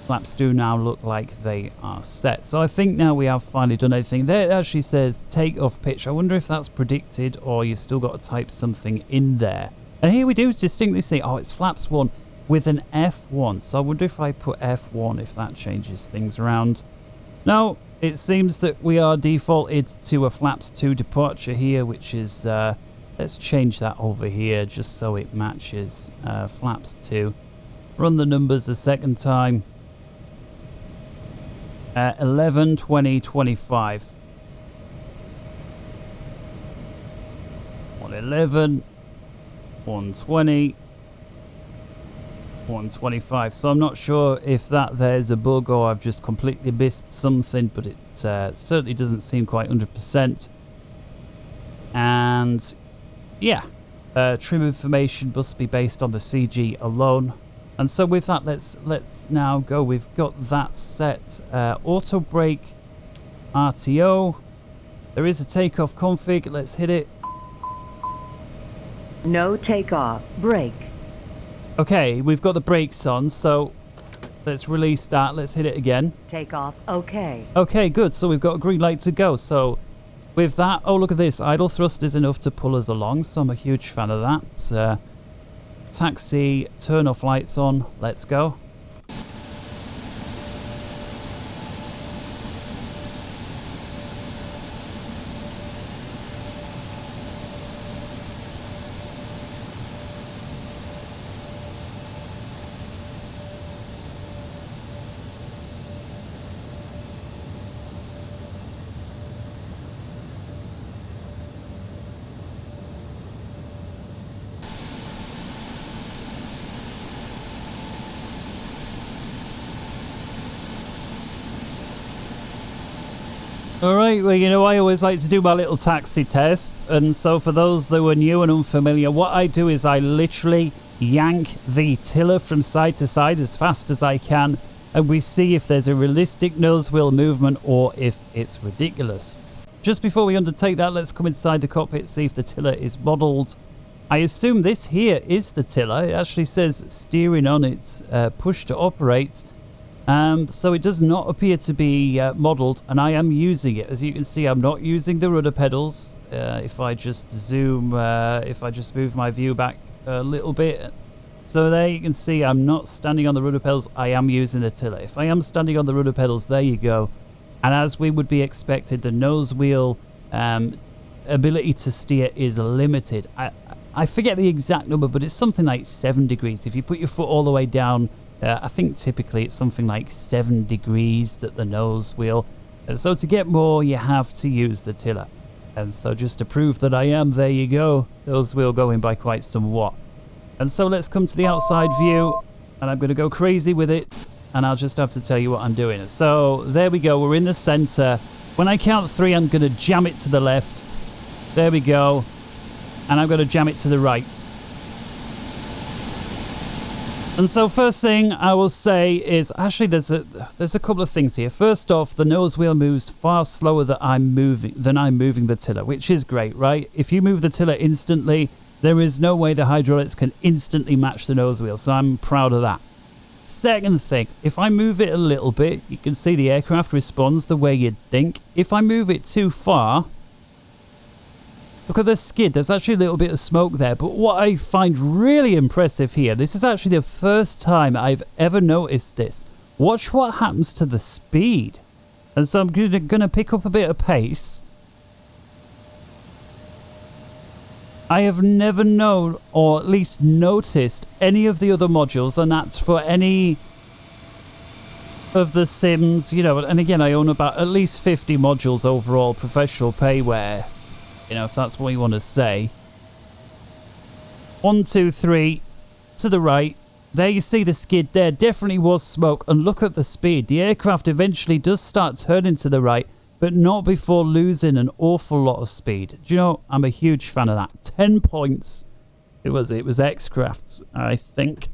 Flaps do now look like they are set. So I think now we have finally done everything. There it actually says takeoff pitch. I wonder if that's predicted or you've still got to type something in there. And here we do distinctly see, oh, it's flaps 1 with an F1. So I wonder if I put F1, if that changes things around. No, it seems that we are defaulted to a flaps 2 departure here, which is, let's change that over here just so it matches flaps 2. Run the numbers a second time. 11, 20, 25. 111, 120, 125. So I'm not sure if there's a bug or I've just completely missed something, but it certainly doesn't seem quite 100%. And yeah, trim information must be based on the CG alone. And so with that, let's now go. We've got that set. Auto brake, RTO. There is a takeoff config. Let's hit it. No takeoff. Brake. Okay, we've got the brakes on. So let's release that. Let's hit it again. Takeoff. Okay. Okay, good. So we've got a green light to go. So with that, oh, look at this. Idle thrust is enough to pull us along. So I'm a huge fan of that. Taxi, turn off lights on, let's go. Alright, well, you know, I always like to do my little taxi test, and so for those that were new and unfamiliar, what I do is I literally yank the tiller from side to side as fast as I can, and we see if there's a realistic nose wheel movement or if it's ridiculous. Just before we undertake that, let's come inside the cockpit, see if the tiller is modelled. I assume this here is the tiller. It actually says steering on it, push to operate. So it does not appear to be modelled, and I am using it. As you can see, I'm not using the rudder pedals. If I just zoom, if I just move my view back a little bit. So there you can see I'm not standing on the rudder pedals, I am using the tiller. If I am standing on the rudder pedals, there you go. And as we would be expected, the nose wheel ability to steer is limited. I forget the exact number, but it's something like 7 degrees. If you put your foot all the way down, I think typically it's something like 7 degrees that the nose wheel. And so to get more, you have to use the tiller. And so just to prove that I am, there you go. Nose wheel going by quite somewhat. And so let's come to the outside view, and I'm going to go crazy with it, and I'll just have to tell you what I'm doing. So there we go, we're in the center. When I count 3, I'm going to jam it to the left. There we go. And I'm going to jam it to the right. And so first thing I will say is, actually there's a couple of things here. First off, the nose wheel moves far slower than I'm moving the tiller, which is great, right? If you move the tiller instantly, there is no way the hydraulics can instantly match the nose wheel, so I'm proud of that. Second thing, if I move it a little bit, you can see the aircraft responds the way you'd think. If I move it too far, look at the skid, there's actually a little bit of smoke there. But what I find really impressive here, this is actually the first time I've ever noticed this. Watch what happens to the speed. And so I'm going to pick up a bit of pace. I have never known, or at least noticed, any of the other modules, and that's for any of the sims, you know, and again, I own about at least 50 modules overall, professional payware, you know, if that's what you want to say. 1, 2, 3, to the right. There you see the skid there, definitely was smoke, and look at the speed. The aircraft eventually does start turning to the right, but not before losing an awful lot of speed. Do you know, I'm a huge fan of that. 10 points. It was XCrafts, I think.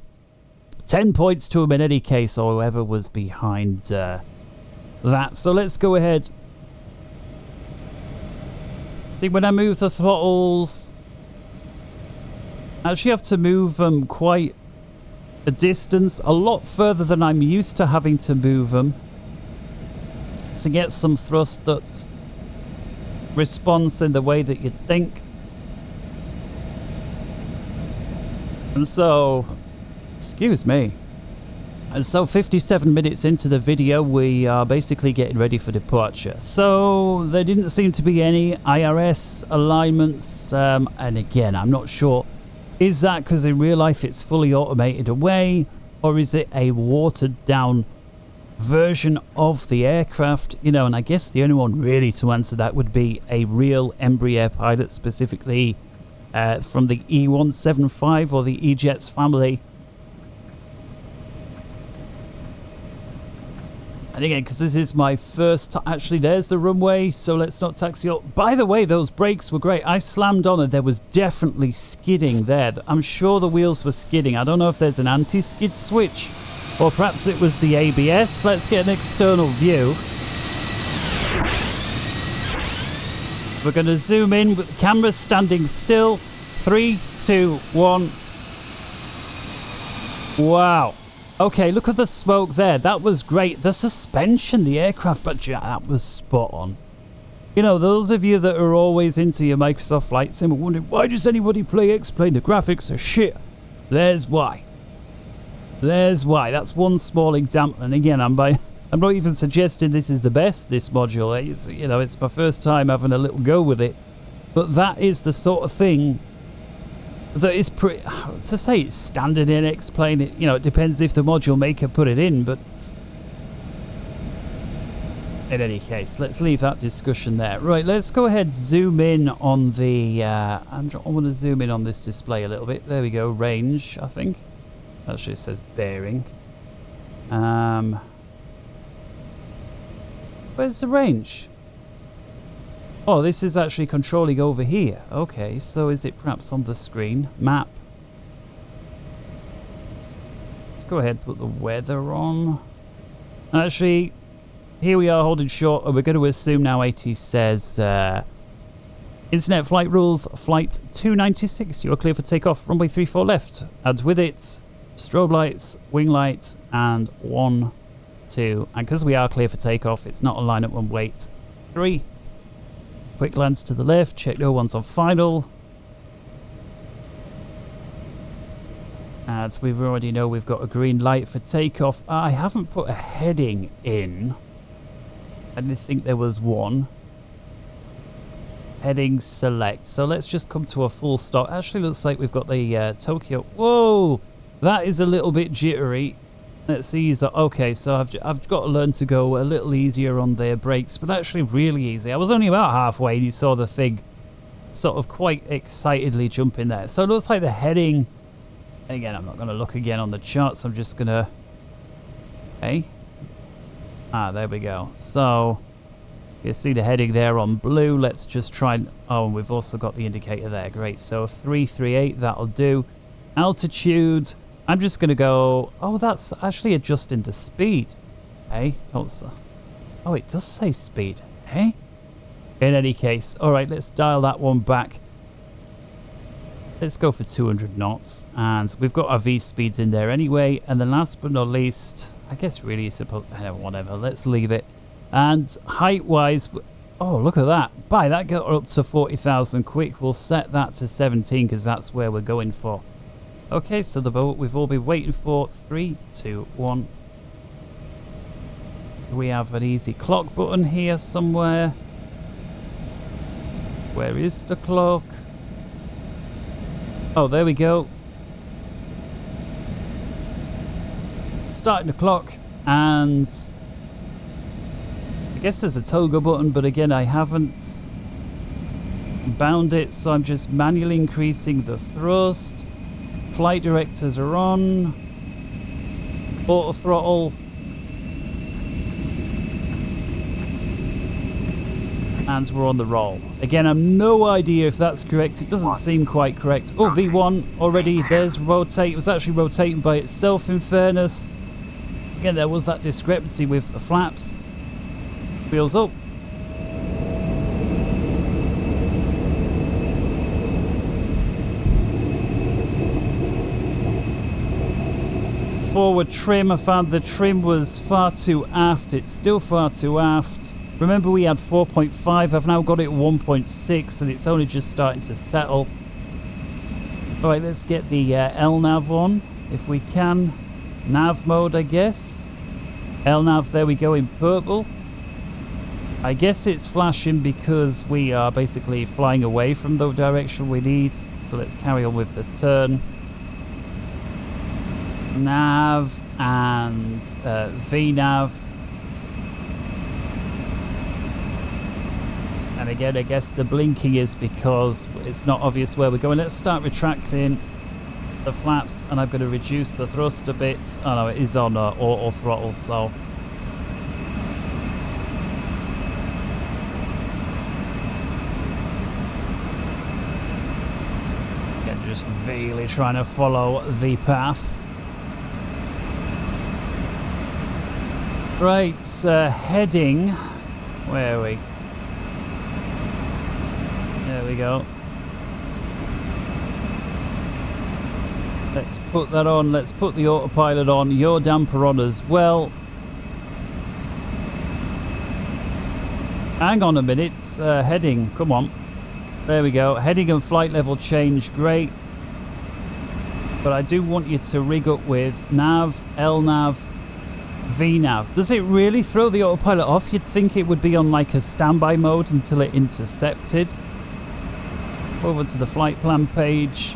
10 points to him in any case, or whoever was behind that. So let's go ahead. See, when I move the throttles, I actually have to move them quite a distance, a lot further than I'm used to having to move them, to get some thrust that responds in the way that you'd think. And so, excuse me. And so 57 minutes into the video, we are basically getting ready for departure. So there didn't seem to be any IRS alignments. And again, I'm not sure. Is that because in real life it's fully automated away? Or is it a watered down version of the aircraft? You know, and I guess the only one really to answer that would be a real Embraer pilot, specifically from the E175 or the eJets family. And again, because this is my first time, actually there's the runway, so let's not taxi up. By the way, those brakes were great. I slammed on and there was definitely skidding there. I'm sure the wheels were skidding. I don't know if there's an anti-skid switch, or perhaps it was the ABS. Let's get an external view. We're going to zoom in with the camera standing still. 3, 2, 1. Wow. Okay, look at the smoke there. That was great. The suspension, the aircraft, but yeah, that was spot on. You know, those of you that are always into your Microsoft Flight Sim are wondering, why does anybody play X-Plane? The graphics are shit. There's why. There's why. That's one small example. And again, I'm not even suggesting this is the best, this module. It's, you know, it's my first time having a little go with it. But that is the sort of thing that is pretty, to say it's standard in X-Plane, you know, it depends if the module maker put it in, but in any case, let's leave that discussion there. Right, let's go ahead, zoom in on the, I want to zoom in on this display a little bit. There we go, range, I think. Actually, it says bearing. Where's the range? Oh, this is actually controlling over here. Okay, so is it perhaps on the screen? Map. Let's go ahead and put the weather on. Actually, here we are holding short, and we're going to assume now ATIS says Internet flight rules, flight 296. You are clear for takeoff, runway 34 left. And with it, strobe lights, wing lights, and 1, 2. And because we are clear for takeoff, it's not a line up one wait. 3. Quick glance to the left, check no one's on final. As we already know, we've got a green light for takeoff. I haven't put a heading in. I didn't think there was one. heading select. So let's just come to a full stop. Actually looks like we've got the Tokyo. Whoa, that is a little bit jittery. Let's ease up. Okay, so I've got to learn to go a little easier on their brakes, but actually really easy. I was only about halfway and you saw the thing sort of quite excitedly jump in there. So it looks like the heading, and again, I'm not going to look again on the charts. I'm just going to, okay. Ah, there we go. So you see the heading there on blue. Let's just try and, oh, and we've also got the indicator there. Great. So 338, that'll do. Altitude, I'm just going to go, oh, that's actually adjusting the speed. Hey, oh, it does say speed. Hey? In any case, all right, let's dial that one back. Let's go for 200 knots. And we've got our V speeds in there anyway. And then last but not least, I guess really it's supposed, whatever, let's leave it. And height-wise, oh, look at that. That got up to 40,000 quick. We'll set that to 17 because that's where we're going for. Okay, so the boat we've all been waiting for. 3, 2, 1. We have an easy clock button here somewhere. Where is the clock? Oh, there we go. Starting the clock, and I guess there's a toggle button, but again, I haven't bound it, so I'm just manually increasing the thrust. Flight directors are on. Auto throttle. And we're on the roll. Again, I've no idea if that's correct. It doesn't seem quite correct. Oh, V1 already. There's rotate. It was actually rotating by itself, in fairness. Again, there was that discrepancy with the flaps. Wheels up. Forward trim. I found the trim was far too aft. It's still far too aft. Remember, we had 4.5. I've now got it 1.6, and it's only just starting to settle. All right, let's get the LNAV on, if we can. Nav mode, I guess. LNAV, there we go, in purple. I guess it's flashing because we are basically flying away from the direction we need. So let's carry on with the turn. Nav and VNAV. And again, I guess the blinking is because it's not obvious where we're going. Let's start retracting the flaps, and I'm going to reduce the thrust a bit. Oh no, it is on auto throttle, so. Again, just really trying to follow the path. Right, heading. Where are we? There we go. Let's put that on. Let's put the autopilot on. Your damper on as well. Hang on a minute. Heading. Come on. There we go. Heading and flight level change. Great. But I do want you to rig up with nav, LNAV, VNAV. Does it really throw the autopilot off? You'd think it would be on like a standby mode until it intercepted. Let's go over to the flight plan page.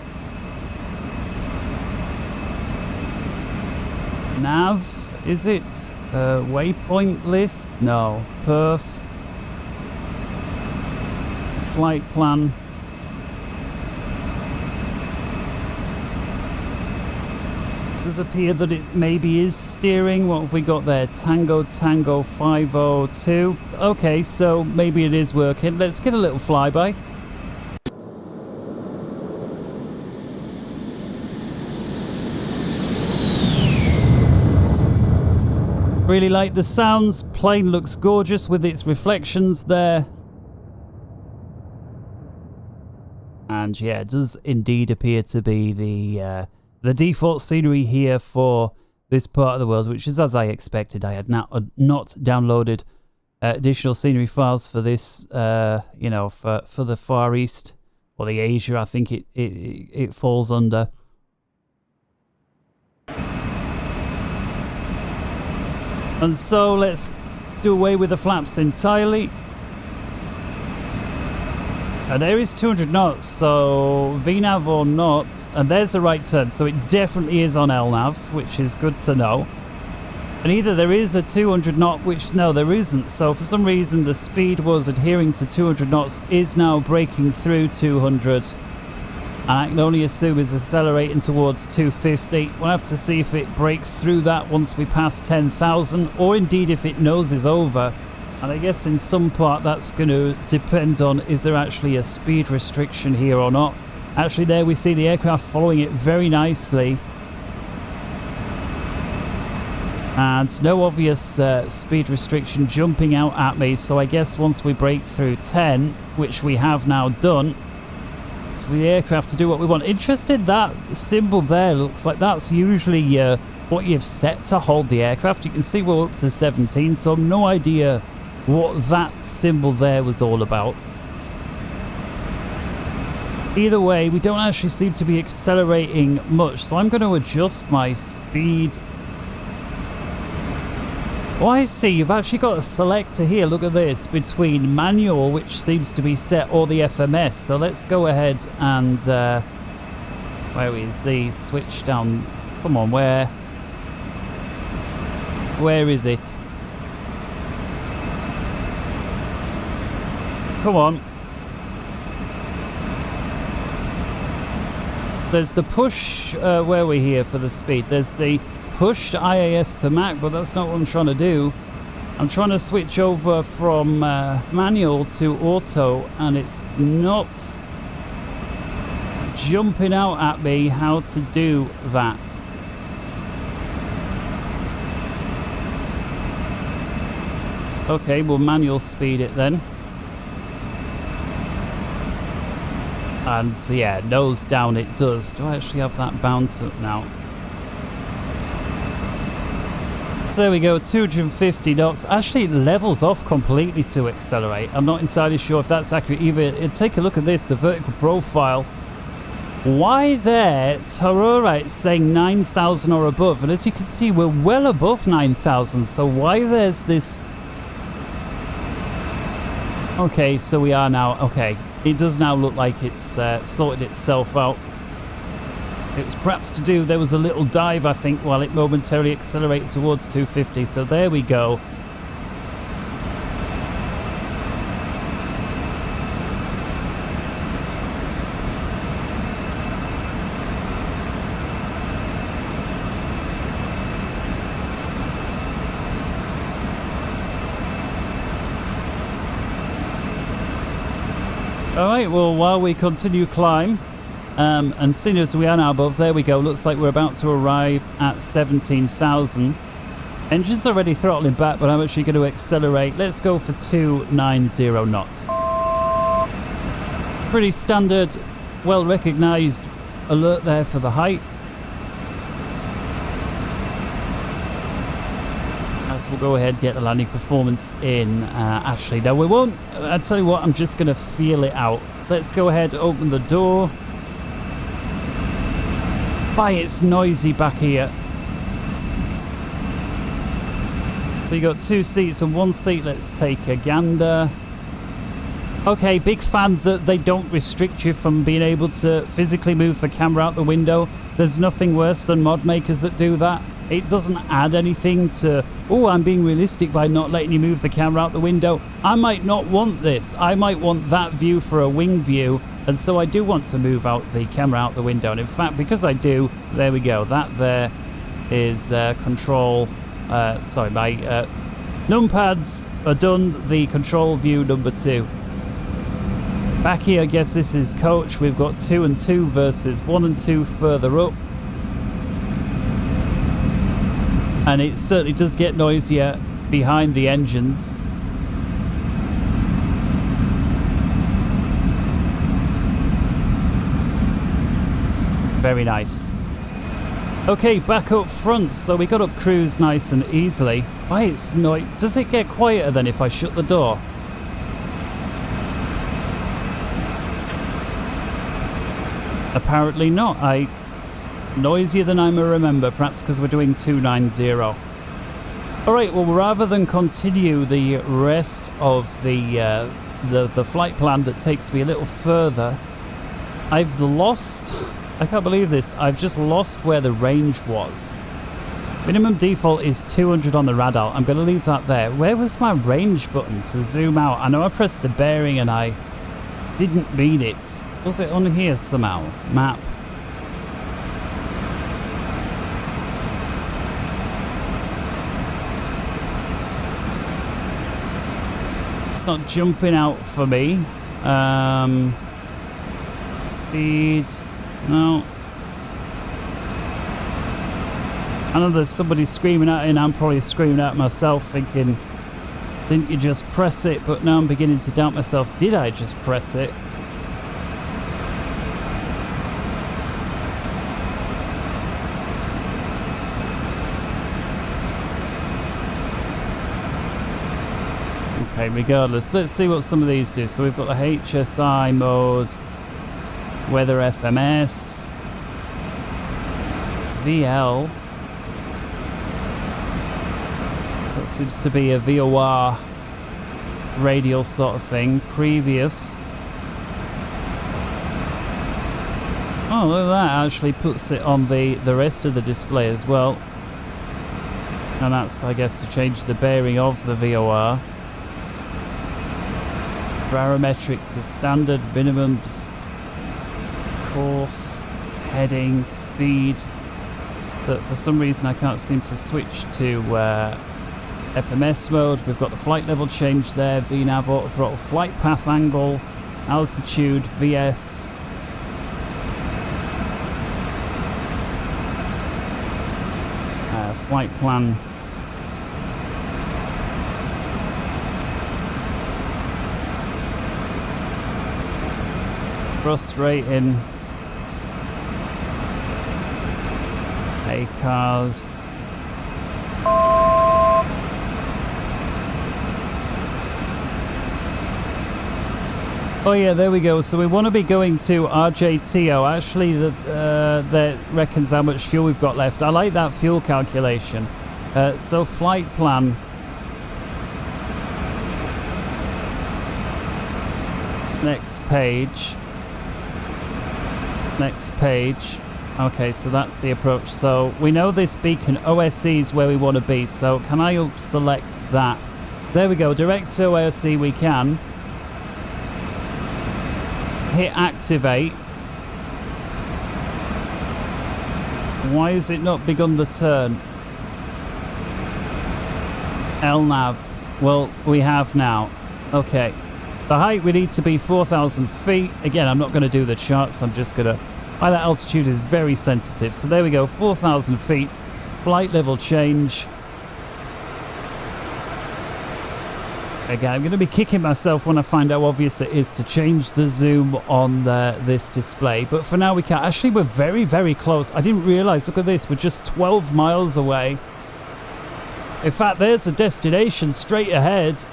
Nav, is it? Waypoint list? No. Perf. Flight plan. It does appear that it maybe is steering. What have we got there? Tango Tango 502. Okay, so maybe it is working. Let's get a little flyby. Really like the sounds. Plane looks gorgeous with its reflections there. And yeah, it does indeed appear to be the default scenery here for this part of the world, which is as I expected. I had not downloaded additional scenery files for this, you know, for the Far East or the Asia, I think it falls under. And so let's do away with the flaps entirely. And there is 200 knots, so VNAV or not, and there's the right turn, so it definitely is on LNAV, which is good to know. And either there is a 200 knot, which no, there isn't, so for some reason the speed was adhering to 200 knots, is now breaking through 200. And I can only assume is accelerating towards 250. We'll have to see if it breaks through that once we pass 10,000, or indeed if it noses over. And I guess in some part that's going to depend on, is there actually a speed restriction here or not. Actually, there we see the aircraft following it very nicely. And no obvious speed restriction jumping out at me. So I guess once we break through 10, which we have now done, it's for the aircraft to do what we want. Interested, that symbol there looks like that's usually what you've set to hold the aircraft. You can see we're up to 17, so I've no idea what that symbol there was all about. Either way, we don't actually seem to be accelerating much, so I'm going to adjust my speed. Oh, I see, you've actually got a selector here, look at this, between manual, which seems to be set, or the FMS. So let's go ahead and where is the switch down? Come on, where is it? Come on. There's the push, where are we here for the speed? There's the push to IAS to Mac, but that's not what I'm trying to do. I'm trying to switch over from manual to auto, and it's not jumping out at me how to do that. Okay, we'll manual speed it then. And so yeah, nose down it does. Do I actually have that bounce up now? So there we go, 250 knots. Actually, it levels off completely to accelerate. I'm not entirely sure if that's accurate either. Take a look at this, the vertical profile. Why there, Tarora, it's saying 9,000 or above. And as you can see, we're well above 9,000. So why there's this... Okay, so we are now... Okay. It does now look like it's sorted itself out. It was perhaps to do, there was a little dive, I think, while it momentarily accelerated towards 250. So there we go. Alright, well, while we continue climb, and seeing as we are now above, there we go, looks like we're about to arrive at 17,000. Engine's already throttling back, but I'm actually going to accelerate. Let's go for 290 knots. Pretty standard, well recognised alert there for the height. We'll go ahead and get the landing performance in, Ashley. Now we won't, I'll tell you what, I'm just going to feel it out. Let's go ahead, open the door. Bye, it's noisy back here. So you got 2 seats and 1 seat. Let's take a gander. Okay, big fan that they don't restrict you from being able to physically move the camera out the window. There's nothing worse than mod makers that do that. It doesn't add anything to, oh, I'm being realistic by not letting you move the camera out the window. I might not want this. I might want that view for a wing view. And so I do want to move out the camera out the window. And in fact, because I do, there we go. That there is control. Sorry, my numpads are done. The control view number 2. Back here, I guess this is coach. We've got 2 and 2 versus 1 and 2 further up. And it certainly does get noisier behind the engines. Very nice. Okay, back up front. So we got up cruise nice and easily. Why, it's noise. Does it get quieter then if I shut the door? Apparently not. Noisier than I may remember, perhaps because we're doing 290. Alright, well, rather than continue the rest of the the flight plan that takes me a little further. I've lost, I can't believe this, I've just lost where the range was. Minimum default is 200 on the radar. I'm going to leave that there. Where was my range button to zoom out? I know I pressed the bearing and I didn't mean it. Was it on here somehow? Map. It's not jumping out for me. Speed. No. I know there's somebody screaming at it, and I'm probably screaming at myself thinking, didn't you just press it? But now I'm beginning to doubt myself. Did I just press it? Okay, regardless, let's see what some of these do. So we've got the HSI mode, weather FMS, VL. So it seems to be a VOR radial sort of thing. Previous. Oh, look at that. Actually puts it on the rest of the display as well. And that's, I guess, to change the bearing of the VOR. Barometric to standard, minimums, course, heading, speed. But for some reason I can't seem to switch to FMS mode. We've got the flight level change there, VNAV, auto throttle, flight path angle, altitude, VS. Flight plan. Thrust rating. ACARS. Oh yeah, there we go. So we want to be going to RJTO. Actually, that reckons how much fuel we've got left. I like that fuel calculation. So flight plan. Next page. Next page. Okay, so that's the approach. So we know this beacon OSE is where we want to be. So can I select that? There we go. Direct to OSE we can. Hit activate. Why has it not begun the turn? LNAV. Well, we have now. Okay. The height we need to be 4,000 feet. Again, I'm not going to do the charts. I'm just going to... That altitude is very sensitive. So there we go. 4,000 feet. Flight level change. Again, I'm going to be kicking myself when I find out how obvious it is to change the zoom on this display. But for now we can't. Actually, we're very, very close. I didn't realize. Look at this. We're just 12 miles away. In fact, there's the destination straight ahead.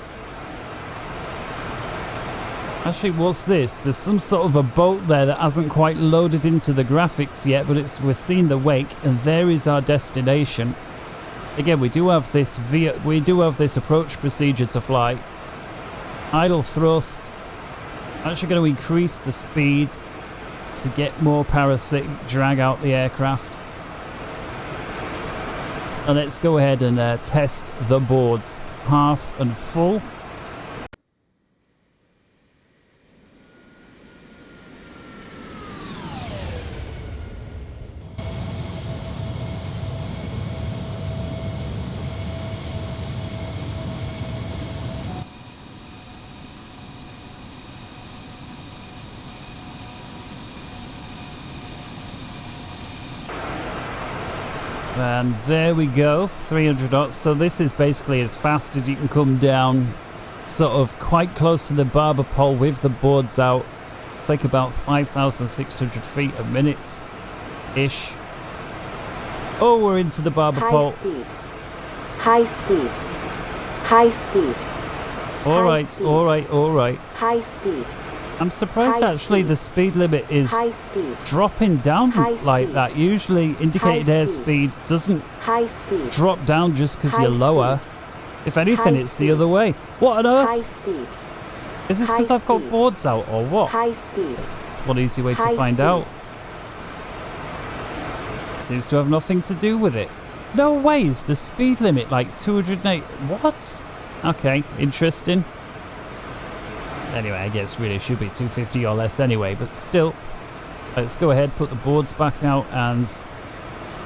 Actually, what's this? There's some sort of a boat there that hasn't quite loaded into the graphics yet, but we're seeing the wake, and there is our destination. Again, we do have this approach procedure to fly. Idle thrust. Actually going to increase the speed to get more parasitic drag out the aircraft. And let's go ahead and test the boards. Half and full. And there we go, 300 knots. So this is basically as fast as you can come down, sort of quite close to the barber pole with the boards out. It's like about 5,600 feet a minute-ish. Oh, we're into the barber pole. High speed. High speed. All right, all right, all right. High speed. I'm surprised actually the speed limit is dropping down like that. Usually indicated airspeed doesn't drop down just because you're lower. If anything, it's the other way. What on earth? Is this because I've got boards out or what? High speed. One easy way to High find speed. out. Seems to have nothing to do with it. No way, is the speed limit like 208? What? Okay, interesting. Anyway, I guess really should be 250 or less anyway, but still. Let's go ahead, put the boards back out and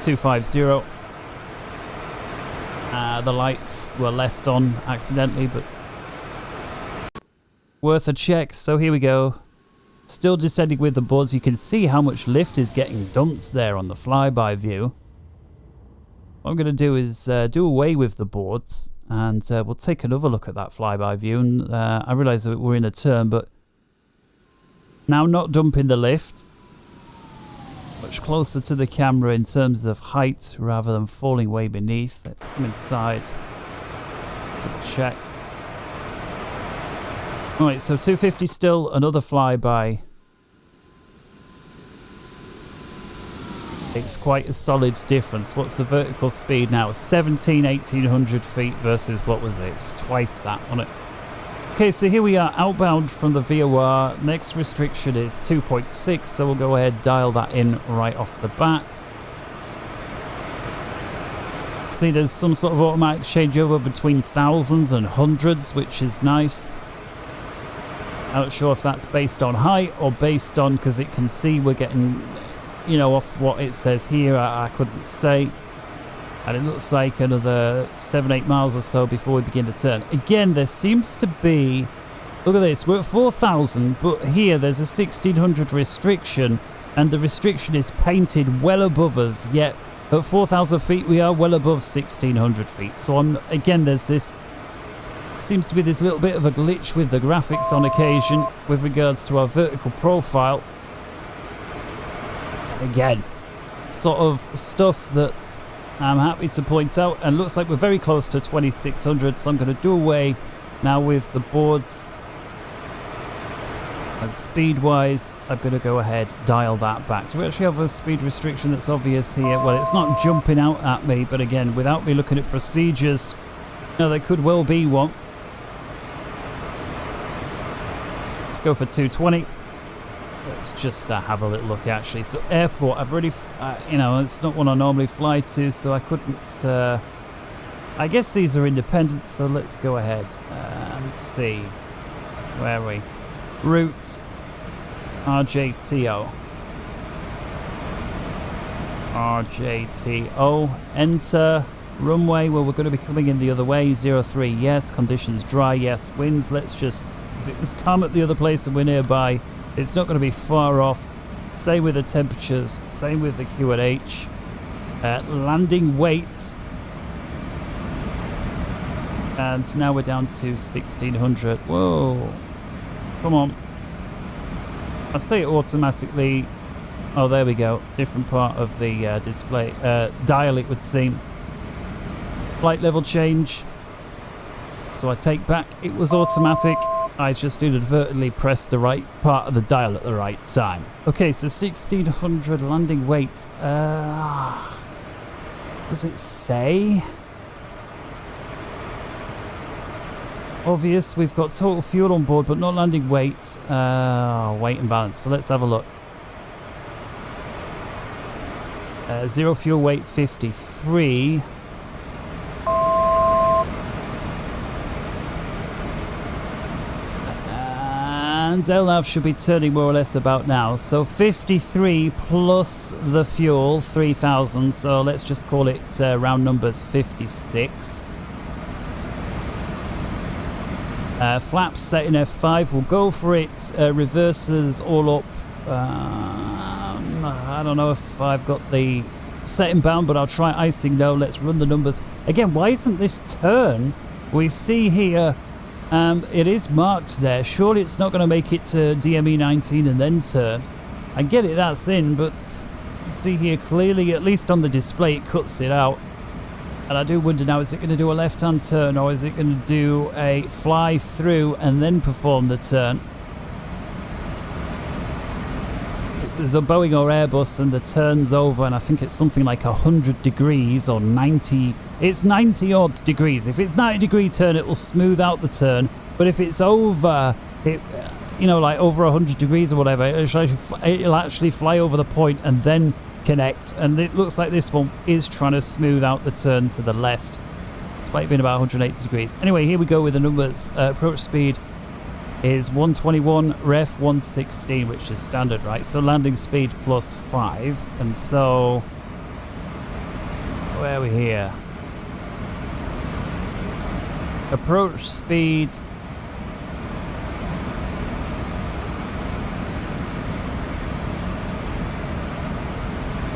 250. The lights were left on accidentally, but worth a check. So here we go. Still descending with the boards. You can see how much lift is getting dumped there on the flyby view. What I'm going to do is do away with the boards, and we'll take another look at that flyby view. And I realise that we're in a turn, but now not dumping the lift. Much closer to the camera in terms of height rather than falling way beneath. Let's come inside. Double check. Alright, so 250 still, another flyby. It's quite a solid difference. What's the vertical speed now? 1800 feet versus what was it? It was twice that, wasn't it? Okay, so here we are outbound from the VOR. Next restriction is 2.6, so we'll go ahead, dial that in right off the bat. See, there's some sort of automatic changeover between thousands and hundreds, which is nice. Not sure if that's based on height or based on, because it can see we're getting, you know, off what it says here. I couldn't say. And it looks like another 7-8 miles or so before we begin to turn. Again, there seems to be... Look at this. We're at 4,000, but here there's a 1,600 restriction, and the restriction is painted well above us. Yet at 4,000 feet, we are well above 1,600 feet. So again, there's this... Seems to be this little bit of a glitch with the graphics on occasion with regards to our vertical profile. Again, sort of stuff that I'm happy to point out, and looks like we're very close to 2,600, so I'm going to do away now with the boards. And speed-wise, I'm going to go ahead, dial that back. Do we actually have a speed restriction that's obvious here? Well, it's not jumping out at me, but again, without me looking at procedures, no, there could well be one. Let's go for 220. Let's just have a little look actually. So airport, I've already, you know, it's not one I normally fly to, so I couldn't, I guess these are independent, so let's go ahead and see. Where are we? Route RJTO. RJTO. Enter. Runway, well, we're going to be coming in the other way. 03, yes. Conditions dry, yes. Winds, let's just, if it was calm at the other place and we're nearby, it's not going to be far off. Same with the temperatures, same with the QNH. Landing weight. And now we're down to 1,600. Whoa. Come on. I say it automatically. Oh, there we go. Different part of the display. Dial, it would seem. Flight level change. So I take back, it was automatic. I just inadvertently pressed the right part of the dial at the right time. Okay, so 1,600 landing weight. Does it say? Obvious, we've got total fuel on board, but not landing weight. Weight and balance. So let's have a look. Zero fuel weight 53. And LNAV should be turning more or less about now. So 53 plus the fuel, 3,000. So let's just call it round numbers 56. Flaps set in F5. We'll go for it. Reversers all up. I don't know if I've got the setting bound, but I'll try icing now. Let's run the numbers. Again, why isn't this turn? We see here... it is marked there. Surely it's not going to make it to DME 19 and then turn. I get it, that's in, but see here clearly, at least on the display, it cuts it out. And I do wonder now, is it going to do a left-hand turn, or is it going to do a fly through and then perform the turn? If there's a Boeing or Airbus and the turn's over, and I think it's something like 100 degrees or 90... It's 90 odd degrees. If it's 90 degree turn, it will smooth out the turn. But if it's over it, you know, like over 100 degrees or whatever, it'll actually fly over the point and then connect. And it looks like this one is trying to smooth out the turn to the left, despite being about 180 degrees. Anyway, here we go with the numbers. Approach speed is 121, ref 116, which is standard, right? So landing speed plus 5. And so, where are we here? Approach speed.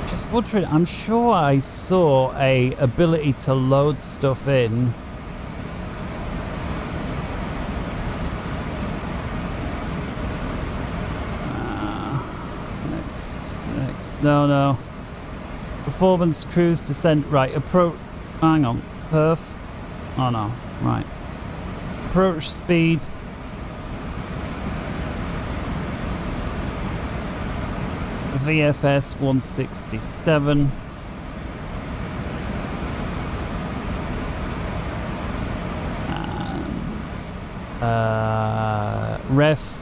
Just wondering, I'm sure I saw a ability to load stuff in. Next. No. Performance, cruise, descent. Right, approach. Hang on. Perf. Oh no. Right. Approach speed. VFS 167. And ref.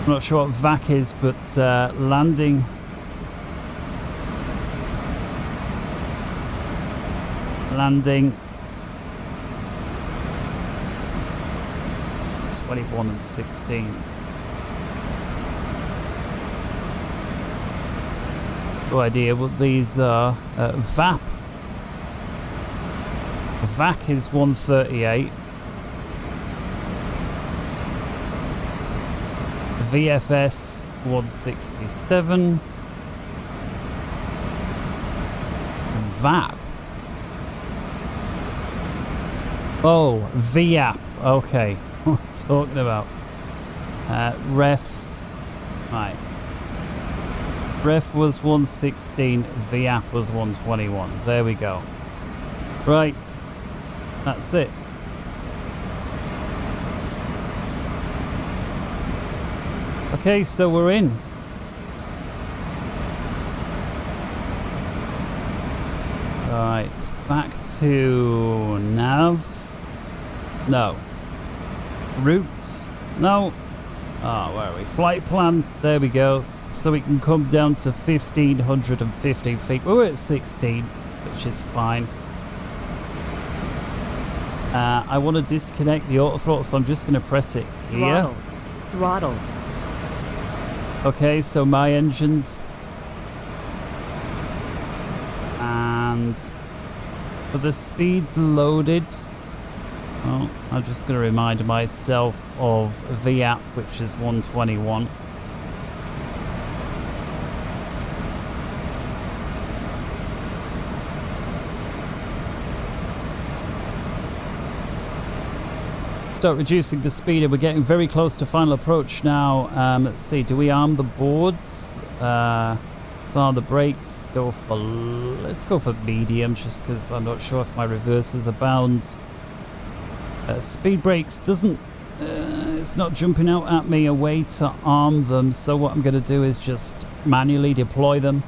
I'm not sure what VAC is, but landing. Landing 21 and 16. No idea what these are. VAP. VAC is 138. VFS 167. And VAP. Oh, VAP. Okay. What am I talking about? Ref. Right. Ref was 116. VAP was 121. There we go. Right. That's it. Okay, so we're in. Right, back to nav. No. Route. No. Oh, where are we? Flight plan. There we go. So we can come down to 1,515 feet. We're at 16, which is fine. I want to disconnect the auto throttle, so I'm just going to press it here. Throttle. Okay, so my engines. And for the speeds loaded. Oh, I'm just going to remind myself of VAP, which is 121. Start reducing the speed, and we're getting very close to final approach now. Let's see, do we arm the boards? Let's arm the brakes. Let's go for medium, just because I'm not sure if my reversers are bound. Speed brakes doesn't, it's not jumping out at me a way to arm them, so what I'm going to do is just manually deploy them.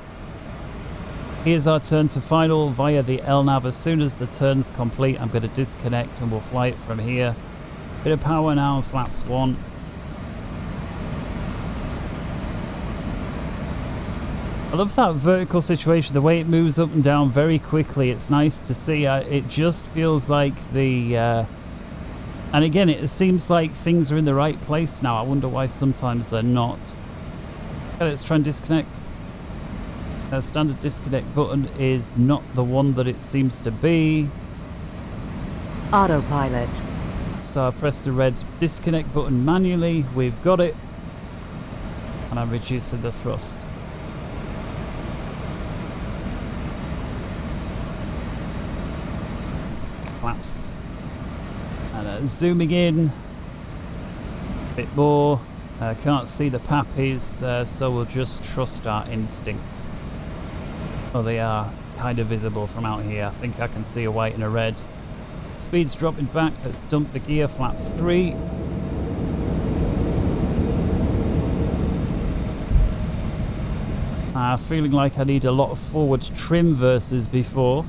Here's our turn to final via the LNAV. As soon as the turn's complete, I'm going to disconnect and we'll fly it from here. Bit of power now on flaps 1. I love that vertical situation, the way it moves up and down very quickly. It's nice to see. It just feels like the... and again, it seems like things are in the right place now. I wonder why sometimes they're not. Okay, let's try and disconnect. Standard disconnect button is not the one that it seems to be. Autopilot. So I've pressed the red disconnect button manually. We've got it. And I'm reducing the thrust. Flaps. And zooming in. A bit more. Can't see the pappies, so we'll just trust our instincts. Oh, they are kind of visible from out here. I think I can see a white and a red. Speed's dropping back. Let's dump the gear. Flaps 3. Feeling like I need a lot of forward trim versus before.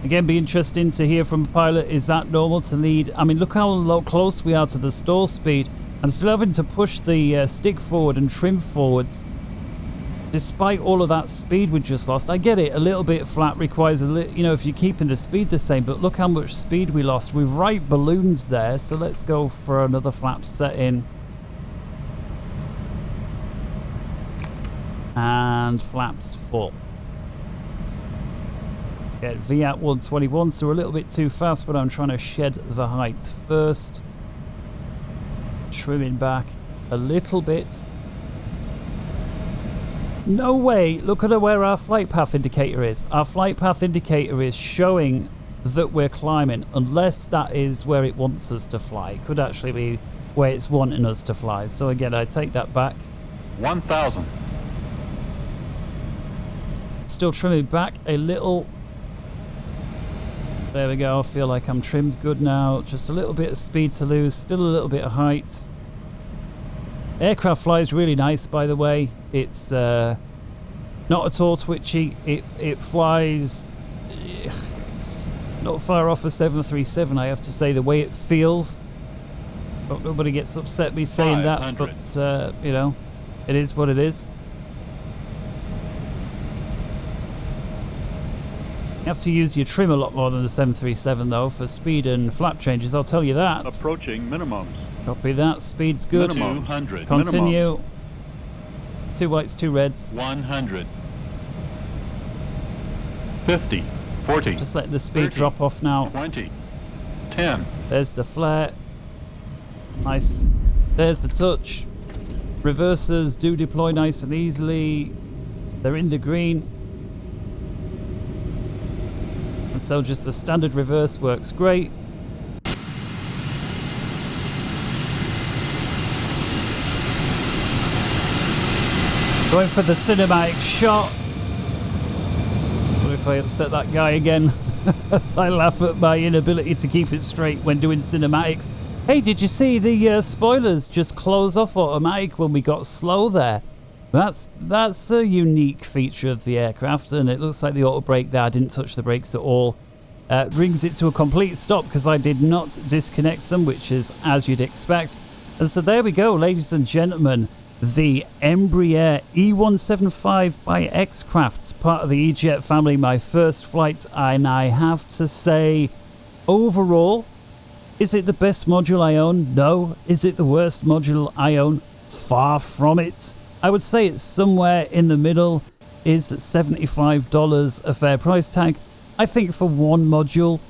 Again, be interesting to hear from a pilot. Is that normal to lead? I mean, look how close we are to the stall speed. I'm still having to push the stick forward and trim forwards. Despite all of that speed we just lost. I get it, a little bit flat requires a little, you know, if you're keeping the speed the same, but look how much speed we lost. We've right balloons there, so let's go for another flap set in. And flaps full. Get V at 121, so we're a little bit too fast, but I'm trying to shed the height first. Trimming back a little bit. No way! Look at where our flight path indicator is. Our flight path indicator is showing that we're climbing, unless that is where it wants us to fly. It could actually be where it's wanting us to fly. So again, I take that back. 1,000. Still trimming back a little. There we go. I feel like I'm trimmed good now. Just a little bit of speed to lose. Still a little bit of height. Aircraft flies really nice, by the way. It's not at all twitchy. It flies not far off a 737, I have to say, the way it feels. Hope nobody gets upset me saying that, but you know, it is what it is. You have to use your trim a lot more than the 737 though for speed and flap changes, I'll tell you that. Approaching minimums. Copy that, speed's good. Minimum 200. Continue. Minimum. 2 whites, 2 reds. 100. 50. 40. Just let the speed 30, drop off now. 20. 10. There's the flare. Nice. There's the touch. Reversers do deploy nice and easily. They're in the green. And so just the standard reverse works great. Going for the cinematic shot. What if I upset that guy again? As I laugh at my inability to keep it straight when doing cinematics. Hey, did you see the spoilers just close off automatic when we got slow there? That's a unique feature of the aircraft, and it looks like the auto brake there, I didn't touch the brakes at all. Brings it to a complete stop because I did not disconnect them, which is as you'd expect. And so there we go, ladies and gentlemen. The Embraer E175 by XCrafts, part of the eJet family, my first flight, and I have to say, overall, is it the best module I own? No. Is it the worst module I own? Far from it. I would say it's somewhere in the middle. Is $75 a fair price tag? I think for one module,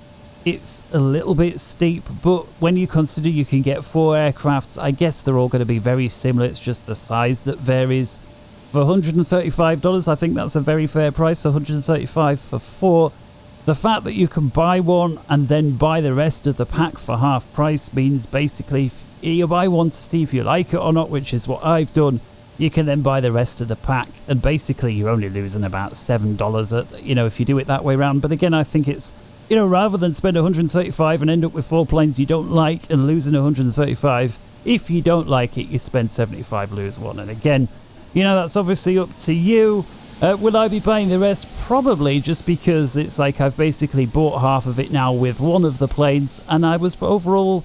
it's a little bit steep, but when you consider you can get 4 aircrafts, I guess they're all going to be very similar. It's just the size that varies. For $135, I think that's a very fair price. $135 for 4. The fact that you can buy one and then buy the rest of the pack for half price means basically if you buy one to see if you like it or not, which is what I've done, you can then buy the rest of the pack, and basically you're only losing about $7, you know, if you do it that way around. But again, I think it's, you know, rather than spend $135 and end up with 4 planes you don't like and losing $135, if you don't like it, you spend $75, lose 1. And again, you know, that's obviously up to you. Will I be buying the rest? Probably, just because it's like I've basically bought half of it now with one of the planes, and I was overall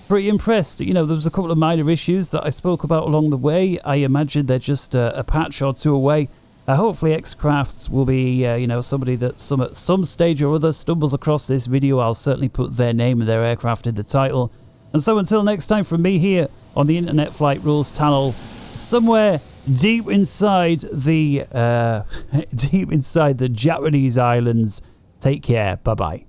pretty impressed. You know, there was a couple of minor issues that I spoke about along the way. I imagine they're just a patch or 2 away. Hopefully XCrafts will be, you know, somebody that at some stage or other stumbles across this video. I'll certainly put their name and their aircraft in the title. And so until next time from me here on the Internet Flight Rules channel, somewhere deep inside the Japanese islands, take care. Bye-bye.